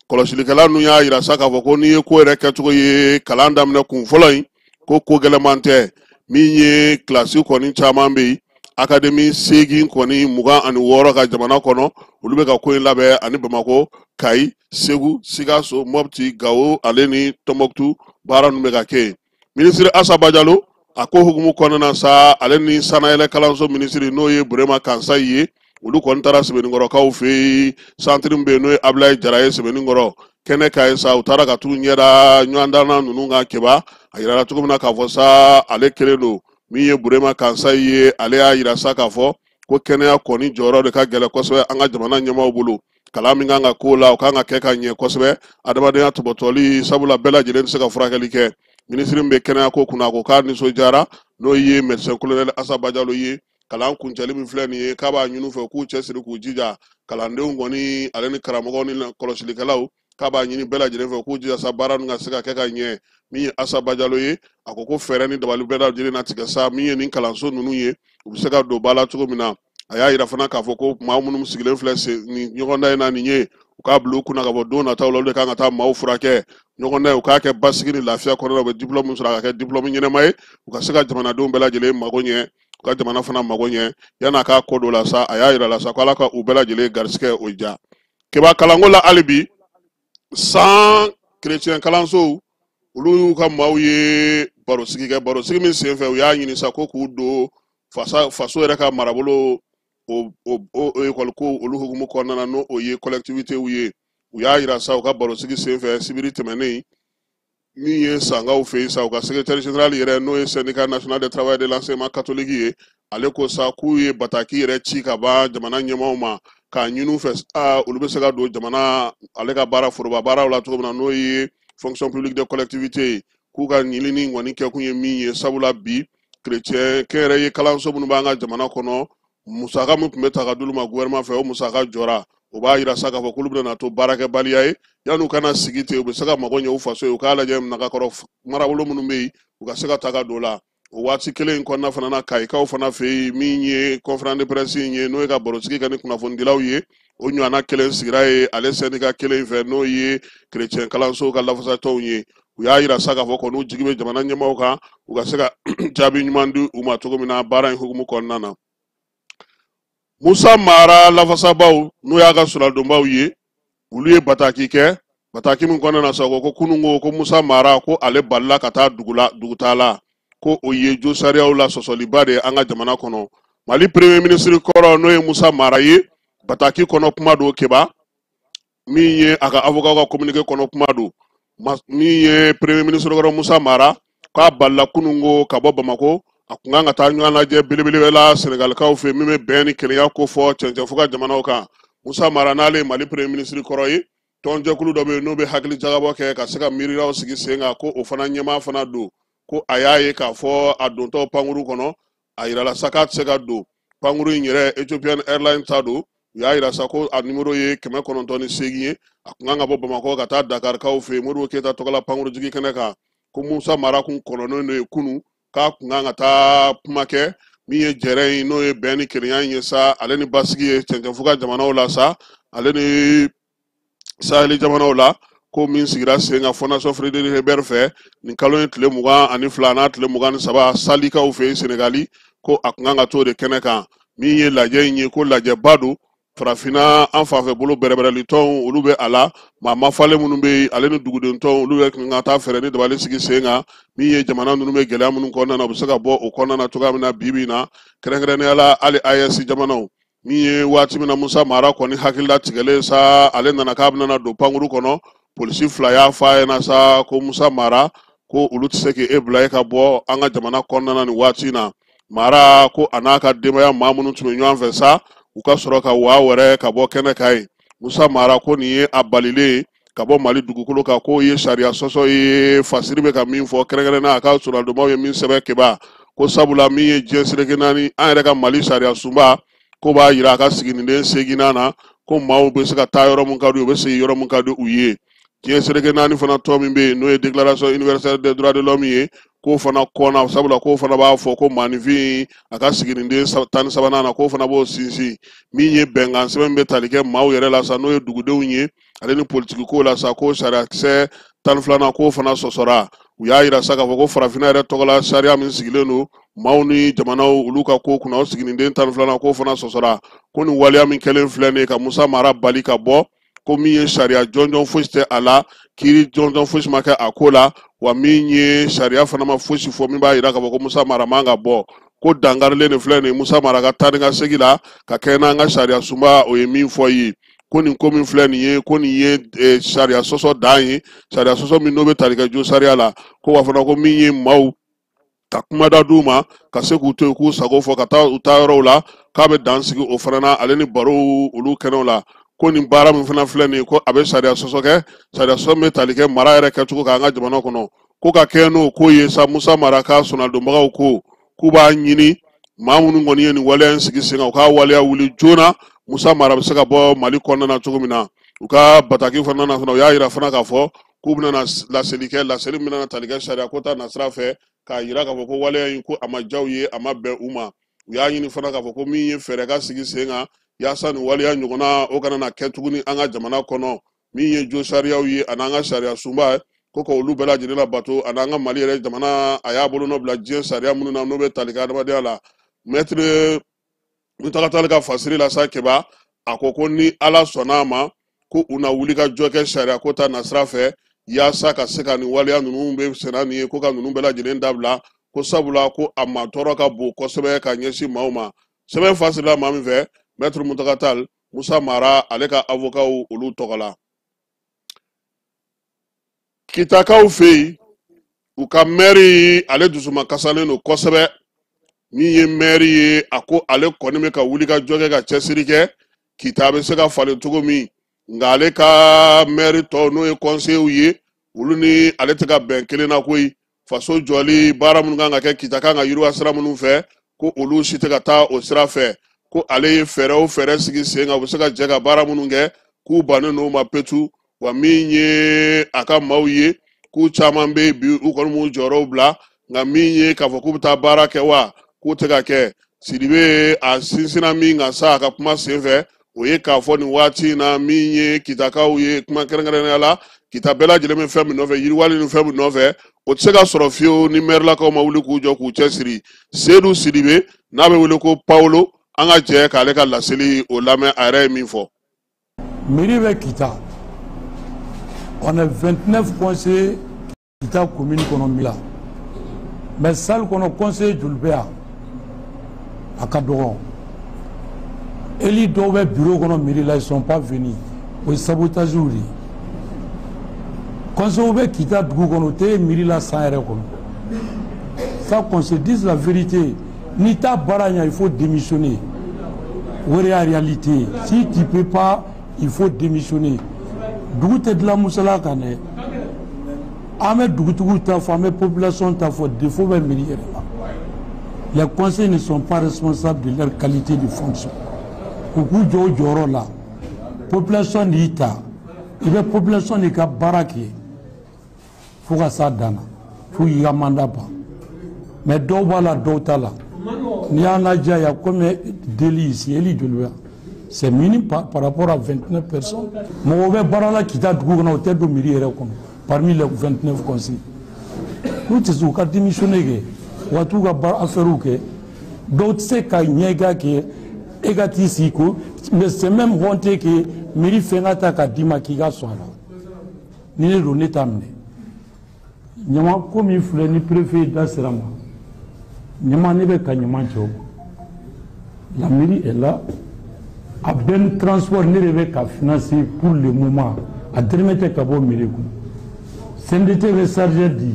kɔlɔsilikɛla ninnu y'a yira sa k'a fɔ ko n'i ye ko yɛrɛ kɛcogo ye kalan daminɛ kunfɔlɔ in ko gɛlɛman tɛ min ye kilasi kɔni caman bɛ yen akademi 8 kɔni 26 ka jamana kɔnɔ olu bɛ ka ko in labɛn ani Bamakɔ Kayi Segu Sikaso Mopti Gawo ale ni Tɔnbɔkutu baara ninnu bɛ ka kɛ minisiri Asaba Jalo a ko hukumu kɔnɔna sa ale ni sanayɛlɛ kalanso minisiri n'o ye Burema Kansayi ye olu kɔni taara Sɛbɛnnikɔrɔkaw fɛ yen centre min bɛ yen n'o ye Abilaye Jara ye Sɛbɛnnikɔrɔ kɛnɛ ka ye sa u taara ka t'u ɲɛda ɲɔgɔndan ninnu kan Keba a yirala cogo min na k'a fɔ sa ale kelen don min ye Burema Kansayi ye ale y'a yira sa k'a fɔ ko kɛnɛya kɔni jɔyɔrɔ de ka gɛlɛn kosɛbɛ an ka jamana ɲɛmaaw bolo kalan min kan ka k'o la o kan ka kɛ ka ɲɛ kosɛbɛ adamadenya tɔbɔtɔli sabula bɛɛ lajɛlen tɛ se ka furakɛli kɛ minisiri min bɛ kɛnɛya ko kunna ko k'a nisɔndiyara n'o ye médecin colonel Asaba Jalo ye kalan kuncɛli min filɛ nin ye k'a b'a ɲini u fɛ k'u cɛsiri k'u jija kalandenw kɔni ale ni karamɔgɔw ni kɔlɔsilikɛlaw k'a b'a ɲini bɛɛ lajɛlen fɛ k'u jija sa baara ninnu ka se ka kɛ ka ɲɛ min ye Asaba Jalo ye a ko fɛɛrɛ ni dabali bɛɛ lajɛlen na tigɛ sa min ye nin kalanso ninnu ye u bɛ se ka don ba la cogo min na a y'a yira fana k'a fɔ ko maa minnu sigilen filɛ nin ɲɔgɔndan in na nin ye u k'a bila u kunna ka bɔ don nataw la olu de kan ka taa maaw furakɛ ɲɔgɔndan ye u k'a kɛ basigi ni lafiya kɔnɔna u bɛ diplôme min sɔrɔ a ka kɛ diplôme ɲɛnama ye u ka se ka jamanadenw bɛɛ lajɛlen mago ɲɛ u ka jamana fana mago ɲɛ yan'a k'a ko dɔ la sa a y'a yira la sa ko Ala ka u bɛɛ lajɛlen garisigɛ o ja Keba kalanko la hali bi 100 chrétien kalansow olu y'u ka maaw ye barosigi kɛ barosigi min senfɛ u y'a ɲini sa ko k'u don faso yɛrɛ ka marabolo o école ko olu hukumu kɔnɔna na n'o ye collectivité ye u y'a yira sa u ka barosigi senfɛ sibiri tɛmɛnen min ye sangaw fɛ yen sa u ka secrétaire général yɛrɛ n'o ye syndicat national de travail de l'enseignement catholique ye ale ko sa k'u ye bataki yɛrɛ ci ka ban jamana ɲɛmaaw ma k'a ɲini u fɛ olu bɛ se ka don jamana ale ka baara foroba baaraw la cogo min na n'o ye fonction publique de collectivité k'u ka ɲinini kɔni kɛ kun ye min ye sabula bi chrétien kɛnyɛrɛye kalanso minnu b'an ka jamana kɔnɔ musaka min tun bɛ ta ka d'olu ma gouvernement fɛ o musaka jɔra o b'a yira sa k'a fɔ k'olu bɛna to baarakɛbaliya ye yan'u kana sigi ten u bɛ se ka mago ɲɛ u faso ye u k'a lajɛ nagakɔrɔ marabolo minnu bɛ yen u ka se ka ta ka don o la o waati kelen in kɔnɔna fana na kayikaw fana fɛ yen min ye conférence de presse in ye n'o ye ka barosigi kɛ ni kunnafonidilaw ye o ɲɔgɔnna kelen sigira ye ale syndicat kelen in fɛ n'o ye chrétien kalanso ka lafasatɔnw ye u y'a yira sa k'a fɔ ko n'u jigi bɛ jamana ɲɛmaaw kan u ka se ka jaabi ɲuman di u ma cogo min na baara in hukumu kɔnɔna na. Musa Mara lafasabaw n'o y'a ka suradonbaw ye olu ye bataki kɛ bataki min kɔnɔna na sa ko kunungo ko Musa Mara ko ale balila ka taa dugutala ko o ye jo sariyaw la sɔsɔliba de an ka jamana kɔnɔ. Mali premier ministre kɔrɔ n'o ye Musa Mara ye bataki kɔnɔ kuma do keba min ye a ka avocat ka communiqué kɔnɔ kuma do min ye premier ministre kɔrɔ Musa Mara k'a balila kunungo ka bɔ Bamako a kun kan ka taa ɲɔgɔn lajɛ belebele la Senegalikaw fɛ min bɛ bɛn ni kelenya ko fɔ cɛncɛn fo ka jamanaw kan. Musa Mara n'ale ye Mali premier ministre kɔrɔ ye tɔnjɛkulu dɔ bɛ yen n'o bɛ hakili jagabɔ kɛ ka se ka miiriyaw sigi sen kan ko o fana ɲɛmaa fana don ko a y'a ye k'a fɔ a dontɔ pankuru kɔnɔ a yirala sa k'a tɛ se ka don pankuru in yɛrɛ Ethiopian Airlines ta don u y'a yira sa ko a nimero ye 908 ye a kun kan ka bɔ Bamakɔ ka taa Dakarikaw fɛ yen Modibo Keyita tɔgɔla pankuru jigi kɛnɛ kan ko Musa Mara kun kɔnɔnen de ye kunun k'a kun kan ka taa kuma kɛ min ye jɛrɛ in n'o ye bɛn ni kelenya in ye sa ale ni basigi ye cɛncɛn fo ka jamanaw la sa ale ni Saheli jamanaw la ko min sigira sen ka Fondation Frédéric Hebert fɛ nin kalo in tile 22 n'a tile 23 salikaw fɛ Senegali ko a kun kan ka t'o de kɛnɛ kan min ye lajɛ in ye ko lajɛba don farafina an fanfɛ bolo bɛrɛbɛrɛli tɔnw olu bɛ a la maa mafalen minnu bɛ yen ale ni duguden tɔnw olu bɛ kan ka taa fɛɛrɛ ni dabali sigi sen kan min ye jamana ninnu bɛ gɛlɛya minnu kɔnɔna na u bɛ se ka bɔ o kɔnɔna na cogoya min na bi bi in na kɛrɛnkɛrɛnnenya la hali AES jamanaw min ye waati min na Musa Mara kɔni hakilila tigɛlen sa ale nana k'a bɛna don pankuru kɔnɔ polisi 2 y'a fɔ a ɲɛna sa ko Musa Mara ko olu tɛ se k'e bila e ka bɔ an ka jamana kɔnɔna na nin waati in na Mara ko a n'a ka denbaya maa minnu tun bɛ ɲɔgɔn fɛ sa u ka sɔrɔ ka waa wɛrɛ ka bɔ kɛnɛ kan ye Musa Mara ko nin ye a balilen ka bɔ Mali dugukolo kan k'o ye sariya sɔsɔ ye fasiri bɛ ka min fɔ kɛrɛnkɛrɛnnenya a ka sɔrɔdabaw ye min sɛbɛn keba ko sabula min ye diɲɛ seleke naani an yɛrɛ ka Mali sariya sunba ko b'a yira a ka siginiden 8nan na ko maaw bɛ se ka taa yɔrɔ min ka di u bɛ segin yɔrɔ min ka di u ye diɲɛ seleke naani fana tɔ min bɛ yen n'o ye déclaration universelle des droits de l'homme ye k'o fana kɔnna sabula k'o fana b'a fɔ ko maanifin a ka siginiden 13nan na k'o fana b'o sinsin min ye bɛnkan sɛbɛn bɛ tali kɛ maaw yɛrɛ la sa n'o ye dugudenw ye ale ni politiki ko la sa ko sariyakisɛ 12nan k'o fana sɔsɔra u y'a yira sa k'a fɔ ko farafinna yɛrɛ tɔgɔla sariya min sigilen don maaw ni jamanaw olu ka ko kunna o siginiden 12nan k'o fana sɔsɔra ko nin waleya min kɛlen filɛ nin ye ka Musa Mara bali ka bɔ ko min ye sariya jɔnjɔn fosi tɛ a la kiiri jɔnjɔn fosi ma kɛ a ko la wa min ye sariya fana ma fosi fɔ min b'a yira k'a fɔ ko Musa Mara man ka bɔ ko dangarilen de filɛ nin ye Musa Mara ka taa ni ka segin la ka kɛ n'an ka sariya sunba o ye min fɔ ye ko nin ko min filɛ nin ye ko nin ye sariya sɔsɔ dan ye sariya sɔsɔ min n'o bɛ tali kɛ jo sariya la ko wa fana ko min ye maaw ka kumada d'u ma ka se k'u to yen k'u sago fɔ ka taa u taa yɔrɔw la k'a bɛ dan sigi o fana na ale ni barow olu kɛnɛw la ko nin baara min fana filɛ nin ye ko a bɛ sariya sɔsɔ kɛ sariya sɔsɔ min bɛ tali kɛ mara yɛrɛ kɛcogo kan an ka jamana kɔnɔ ko ka kɛ n'o ko ye sa Musa Mara ka sɔnadonbagaw ko k'u b'a ɲini maa minnu kɔni ye nin waleya in sigi sen kan u ka waleya wuli joona Musa Mara bɛ se ka bɔ Mali kɔnɔna na cogo min na u ka bataki fana na fana u y'a yira fana k'a fɔ k'u bɛna laseli kɛ laseli min bɛna tali kɛ sariya ko ta nasira fɛ k'a yira k'a fɔ ko waleya in ko a ma diya u ye a ma bɛn u ma u y'a ɲini fana k'a fɔ ko min ye fɛɛrɛ ka sigi sen kan yaasa nin waleya ɲɔgɔnna o kana na kɛ tuguni an ka jamana kɔnɔ min ye jo sariyaw ye ani an ka sariya sunba ko ka olu bɛɛ lajɛlen labato ani an ka Mali yɛrɛ jamana a y'a bolo nɔ bila diɲɛ sariya minnu na n'o bɛ tali kɛ adamadenya la maître Mutakatali ka fasiri la sa keba a ko ni Ala sɔnna a ma ko u na wuli ka jɔ kɛ sariya ko ta nasira fɛ yaasa ka se ka nin waleya ninnu bɛ senna nin ye ko ka ninnu bɛɛ lajɛlen dabila ko sabula ko a ma tɔɔrɔ ka bon kosɛbɛ ka ɲɛsin maaw ma sɛbɛn fasirila maa min fɛ maître Mutakatali Musa Mara ale ka avocat olu tɔgɔ la Kitakaw fɛ yen u ka maire ale dusuma kasalen don kosɛbɛ min ye maire ye a ko ale kɔni bɛ ka wuli ka jɔ kɛ ka cɛsiri kɛ Kita bɛ se ka falen cogo min nka ale ka maire tɔw n'o ye conseillers ye olu ni ale tɛ ka bɛn kelen na koyi faso jɔli baara minnu kan ka kɛ Kita kan ka yiriwa sira minnu fɛ ko olu si tɛ ka taa o sira fɛ ko ale ye fɛɛrɛ o fɛɛrɛ sigi sen kan u bɛ se ka jɛ ka baara minnu kɛ k'u bannen n'o ma petu wa min ye a ka maaw ye k'u caman bɛ bi u kɔni m'u jɔyɔrɔw bila nka min ye k'a fɔ k'u bɛ taa baara kɛ wa k'u tɛ ka kɛ Sidibe a sinsinna min kan sa a ka kuma senfɛ o ye k'a fɔ nin waati in na min ye Kitakaw ye kuma kɛrɛnkɛrɛnnenya la kita bɛɛ lajɛlen bɛ fɛn min nɔfɛ yiriwali ni fɛn min nɔfɛ o tɛ se ka sɔrɔ fiyewu ni mɛrilakaw ma wuli k'u jɔ k'u cɛsiri Seydou Sidibe n'a bɛ wele ko Paulo an ka jɛ k'ale ka laseli o lamɛn a yɛrɛ ye min fɔ. Mairie bɛ Kita, on est 29 conseillers Kita commune kɔnɔ Mila, mais salle kɔnɔ conseiller joli bɛ yan a ka dɔgɔ. Eli dɔw bɛ bureau kɔnɔ mairie la ils sont pas venus o ye sabotage de ye. Conseiller bɛ Kita dugu kɔnɔ o tɛ mairie la san yɛrɛ kɔnɔ. Ça qu'on se dise la vérité, ni ta baara ɲa il faut démissionner. O de y'a réalité. Si tu peux pas il faut démissionner. Dugu tɛ dilan musala kan dɛ. An bɛ dugutigiw ta fɔ, an bɛ population ta fɔ, défaut bɛ mairie yɛrɛ la. Les conseils ne sont pas responsables de leur qualité de fonction. K'u jɔ o jɔyɔrɔ la, population de y'i ta, i bɛ population de ka baara kɛ fo ka s'a dan na, fo k'i ka mandat ban. Mais dɔw b'a la, dɔw t'a la. N'i y'a lajɛ, il y a combien d'élus ici? Eli joli bɛ yan? C'est minime par rapport à 29 personnes. Mɔgɔw bɛ baara la Kita dugu kɔnɔ o tɛ don mairie yɛrɛ kɔnɔ parmi les 29 conseillers. N'u tɛ se u ka démissionner kɛ, u ka t'u ka baara affaires kɛ, dɔw tɛ se ka ɲɛga kɛ e ka t'i sigi ko, mais c'est même honte que mairie fɛn ka ta ka d'i ma k'i ka sɔn a la. Ni ne don ne t'a minɛ. Ɲama ko min filɛ ni préfet da sera ma, ɲama ne bɛ ka ɲama cɛ o. La mairie est là. A ben transport ne de bɛ financer pour le moment a dɛrɛmɛ tɛ ka bɔ mairie kɔnɔ. CNDT bɛ chargé di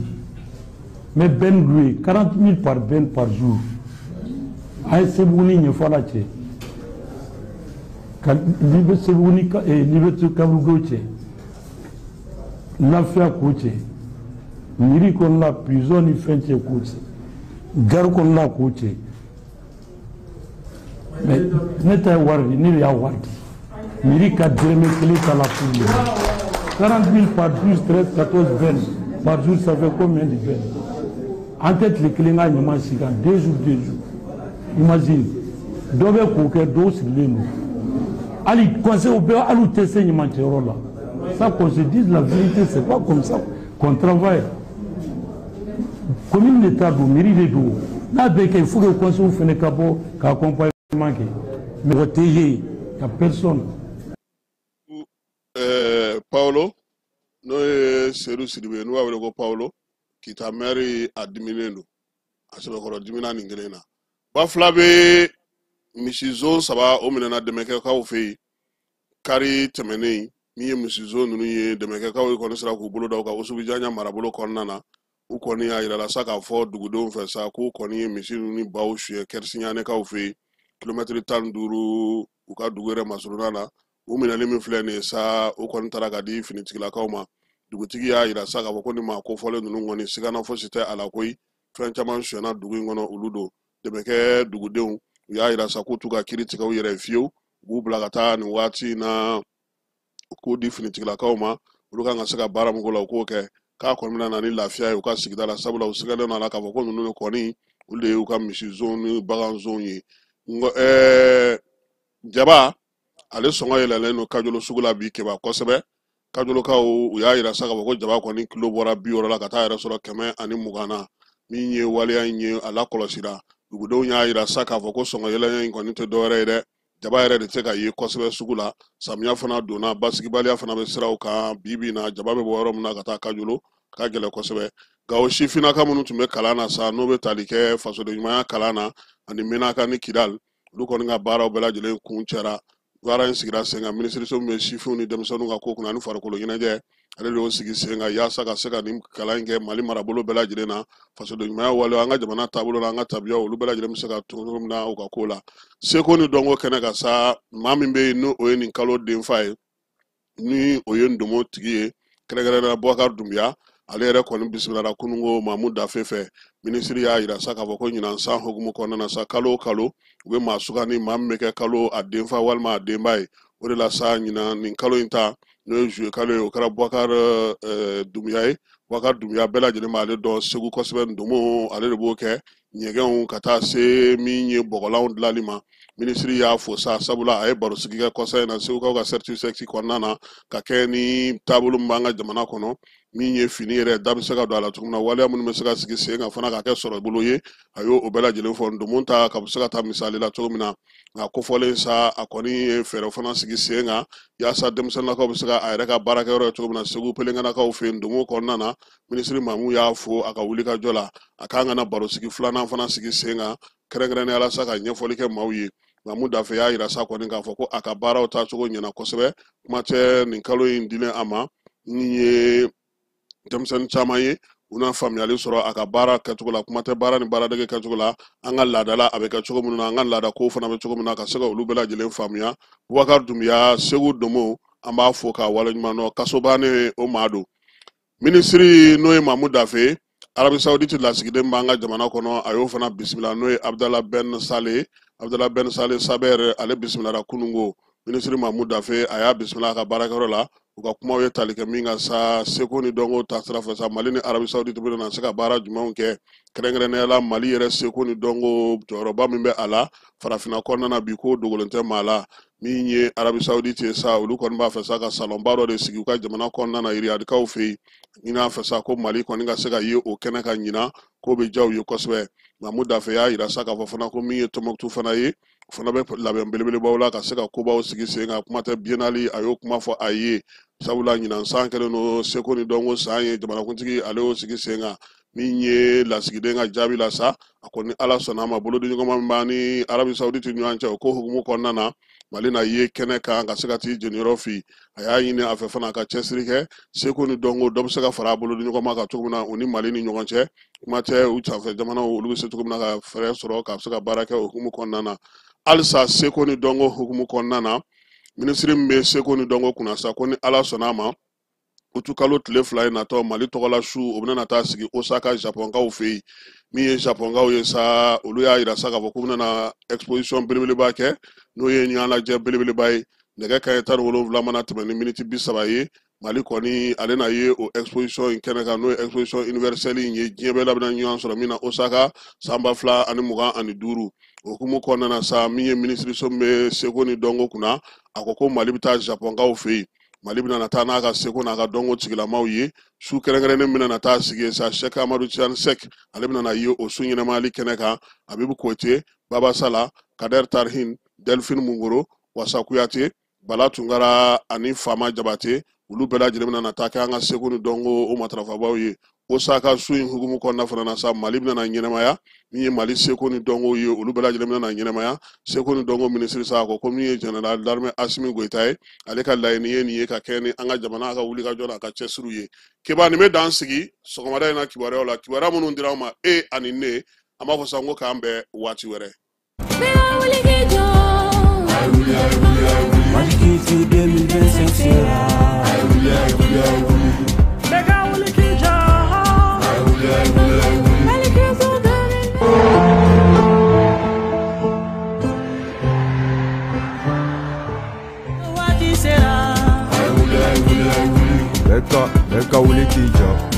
mais ben loué 40 000 par ben par jour. A ye Sebuguni ɲɛfɔ a la cɛ ka Sebuguni Liberté Kaburudo cɛ Lafiya ko cɛ mairie kɔnɔna prison ni fɛn cɛ ko cɛ gare kɔnɔna ko cɛ. Mais ne t'a wari ni de y'a wari di mairie ka dërëmɛ kelen ta la pour le 40 000 par 12 13 14 20 par jour ça fait combien de bennes en tɛ tile kelen ka ɲama sigi kan 2 jours imagine dɔ bɛ k'o kɛ dɔw sigilen don hali conseil bɛɛ hali u tɛ se ɲamancɛyɔrɔ la. Ça qu'on se dise la vérité, c'est pas comme ça qu'on travaille. Commune d'État do mairie de do n'a bɛ kɛ il faut que conseil fɛnɛ ka bɔ ka accompagner. Mais il n'y a personne. Paulo, nous Seydou Sidibe, nous avons Paulo, qui t'a mère à diminuer nous. À ce moment-là, diminuer n'ingéna. Baflabe, Michizo, ça va au minana de Mekaka au fait. Kari temene, ni Michizo, nous y de Mekaka au connaissera qu'au boulot d'Oka, au Soubidjania, Marabolo Cornana, ou qu'on y a la sac à fort, Dougoudon, fait ça, ou qu'on y ait Michizo, ni Baouch, Kersignane, au fait. Kilomètre tan duuru u ka dugu yɛrɛ masuruna na u minɛli min filɛ nin ye sa o kɔni taara ka di finitigilakaw ma dugutigi y'a yira sa k'a fɔ ko nin maa kofɔlen ninnu kɔni sigana fosi tɛ a la koyi fɛn caman sonyɛna dugu in kɔnɔ olu don dɛmɛ kɛ dugudenw u y'a yira sa k'u t'u ka kiiri tigɛ u yɛrɛ fiyewu u b'u bila ka taa nin waati na k'o di finitigilakaw ma olu kan ka se ka baara min k'o la u k'o kɛ k'a kɔni bɛna na ni lafiya ye u ka sigida la sabula u sigalen don a la k'a fɔ ko ninnu kɔni olu de ye u ka misi zon ni bagan zon ye. Jaba ale sɔngɔ yɛlɛlen don Kajolo sugu la bi kɛba kosɛbɛ Kajolokaw u y'a yira sa k'a fɔ ko jaba kɔni kilo bɔra 60 la ka taa yɛrɛ sɔrɔ 120 na min ye waleya in ye a lakɔlɔsira dugudenw y'a yira sa k'a fɔ ko sɔngɔ yɛlɛlen in kɔni tɛ dɔwɛrɛ ye dɛ jaba yɛrɛ de tɛ ka ye kosɛbɛ sugu la samiya fana donna basigibaliya fana bɛ siraw kan bi na jaba bɛ bɔ yɔrɔ min na ka taa Kajolo ka gɛlɛn kosɛbɛ nka o sifinnaka minnu tun bɛ kalan na sa n'o bɛ tali kɛ fasodenɲumanya kalan na ani Menaka ni Kidal olu kɔni ka baaraw bɛɛ lajɛlen kun cɛra baara in sigira sen kan minisiriso min bɛ sifinw ni denmisɛnninw ka ko kunna ani farikolo ɲɛnajɛ ale de y'o sigi sen kan yaasa ka se ka nin kalan in kɛ Mali marabolo bɛɛ lajɛlen na fasodenɲumanya walew an ka jamana taabolo la an ka tabiyaw olu bɛɛ lajɛlen bɛ se ka tun cogo min na u ka ko la seko ni dɔnko kɛnɛ kan sa maa min bɛ yen n'o ye nin kalo denfa ye ni o ye ndomo tigi ye kɛrɛnkɛrɛnnenya Bubakari Dunbiya ale yɛrɛ kɔni bisimilala kunungo Mamu Dafe fɛ minisiri y'a yira sa k'a fɔ ko ɲinan san hokumu kɔnɔna na sa kalo o kalo u bɛ maa sugandi maa min bɛ kɛ kalo a denfa walima a denba ye o de la sa ɲinan nin kalo in ta n'o ye juye kalo ye o kɛra Bubakari Dunbiya ye Bubakari Dunbiya bɛɛ lajɛlen b'ale dɔn Segu kosɛbɛ ndomo ale de b'o kɛ ɲɛgɛnw ka taa se min ye bɔgɔlanw dilanli ma ministre y'a fo sa sabula a ye baro sigi kɛ kɔsa in na segukaw ka certificatif kɔnɔna na ka kɛ ni taabolo min b'an ka jamana kɔnɔ min ye fini yɛrɛ da bɛ se ka don a la cogo min na waleya minnu bɛ se ka sigi sen kan fana ka kɛ sɔrɔ bolo ye a y'o bɛɛ lajɛlen fɔ ndomo ta ka se ka taa misali la cogo min na nka kofɔlen sa a kɔni ye fɛɛrɛ fana sigi sen kan yaasa denmisɛnninlakaw bɛ se ka a yɛrɛ ka baarakɛyɔrɔ ye cogo min na segu pelenkanakaw fɛ yen ndomo kɔnɔna na minisiri mamu y'a fo a ka wulikajɔ la a k'an kana baro sigi filanan fana sigi sen kan kɛrɛnkɛrɛnnenya la sa ka ɲɛfɔli kɛ maaw ye mamu dafe y'a yira sa kɔni k'a fɔ ko a ka baaraw taacogo ɲɛna kosɛbɛ kuma tɛ nin kalo in dilen a ma min ye denmisɛnnin caman ye u n'a faamuyali sɔrɔ a ka baara kɛcogo la kuma tɛ baara ni baaradege kɛcogo la an ka laadala a bɛ kɛ cogo minnu na an ka laada kow fana bɛ cogo min na ka se ka olu bɛɛ lajɛlen faamuya Bubakari Dunbiya Segu Domo an b'a fo k'a waleɲuman dɔn kasoba ne o maa don minisiri n'o ye Mamu Dafe Arabi Saoudite lasigiden b'an ka jamana kɔnɔ a y'o fana bisimila n'o ye Abdallah Ben Saleh Saber ale bisimilara kunungo minisiri Mamu Dafe a y'a bisimila a ka baarakɛyɔrɔ la u ka kumaw ye tali kɛ min ka sa seko ni dɔnko ta sira fɛ sa Mali ni Arabi Saoudite bɛ na se ka baara jumɛnw kɛ kɛrɛnkɛrɛnnenya la Mali yɛrɛ seko ni dɔnko jɔyɔrɔba min bɛ a la farafinna kɔnɔna na bi ko dogolen tɛ maa la min ye Arabi Saoudite sa olu kɔni b'a fɛ sa ka salonba dɔ de sigi u ka jamana kɔnɔna na Riyadikaw fɛ yen ɲin'a fɛ sa ko Mali kɔni ka se ka ye o kɛnɛ ka ɲina ko bɛ diya u ye kosɛbɛ Mamu Dafe y'a yira sa k'a fɔ fana ko min ye Tɔnbɔkutu fana ye o fana bɛ labɛn belebelebaw la ka se ka kobaw sigi sen kan kuma tɛ biennale a y'o kuma fɔ a ye sabula ɲinan san kɛlen don seko ni dɔnko san ye jamanakuntigi ale y'o sigi sen kan min ye lasigiden ka jaabi la sa a kɔni ala sɔnna a ma bolodiɲɔgɔnma min b'an ni Arabi Saoudite ɲɔgɔn cɛ o ko hukumu kɔnɔna na Mali na ye kɛnɛ kan ka se ka t'i jeniyɔrɔ fɛ a y'a ɲini a fɛ fana a ka cɛsiri kɛ seko ni dɔnko dɔ bɛ se ka fara a bolodiɲɔgɔnma kan cogo min na u ni Mali ni ɲɔgɔn cɛ kuma tɛ u sanfɛ jamanaw olu bɛ se cogo min na ka fɛɛrɛ sɔrɔ ka se ka baara kɛ o hukumu kɔnɔna na halisa seko ni dɔnko hukumu kɔnɔna na minisiri min bɛ seko ni dɔnko kunna sa ko ni ala sɔnna a ma utu kalo tile fila in natɔ Mali tɔgɔla su o bɛna taa sigi Osaka Japonkaw fɛ yen min ye Japonkaw ye sa olu y'a yira sa k'a fɔ k'u bɛna exposition belebeleba kɛ n'o ye ɲɛnajɛ belebeleba ye nɛgɛ kanɲɛ 17 mana tɛmɛ ni miniti 30 ye Mali kɔni ale na ye o exposition in kɛnɛ kan n'o ye exposition universelle in ye diɲɛ bɛɛ la bɛna ɲɔgɔn sɔrɔ min na Osaka san 2025 o hukumu kɔnɔna na sa min ye minisiri so min bɛ seko ni dɔnko kunna a ko ko Mali bɛ taa Japonkaw fɛ yen Mali bɛna taa n'a ka seko n'a ka dɔnko tigilamaw ye su kɛrɛnkɛrɛnnen bɛna taa sigi sa Sheikh Amadou Tidiane Seck ale bɛna ye o su ɲɛnamali kɛnɛ kan Abibu Kote Baba Sala Kader Tarhin Delphine Mungoro Wasa Kuyate Bala Tungara ani Fama Jabate olu bɛɛ lajɛlen bɛna taa kɛ an ka seko ni dɔnko o matarafabaw ye Osaka su in hukumu kɔnɔna fana na sa Mali bɛna ɲɛnamaya min ye Mali seko ni dɔnko ye olu bɛɛ lajɛlen bɛna ɲɛnamaya seko ni dɔnko minisiri sa ko min ye General d'Armée Assimi Goïta ye ale ka laɲini ye nin ye ka kɛ ni an ka jamana ka wulikajɔ la ka cɛsiriw ye kibaru nin bɛ dan sigi sɔgɔmada in na kibaruyaw la kibaruya minnu dira an ma e ani ne an b'a fɔ sa ko k'an bɛn waati wɛrɛ Leka wuli k'i jɔ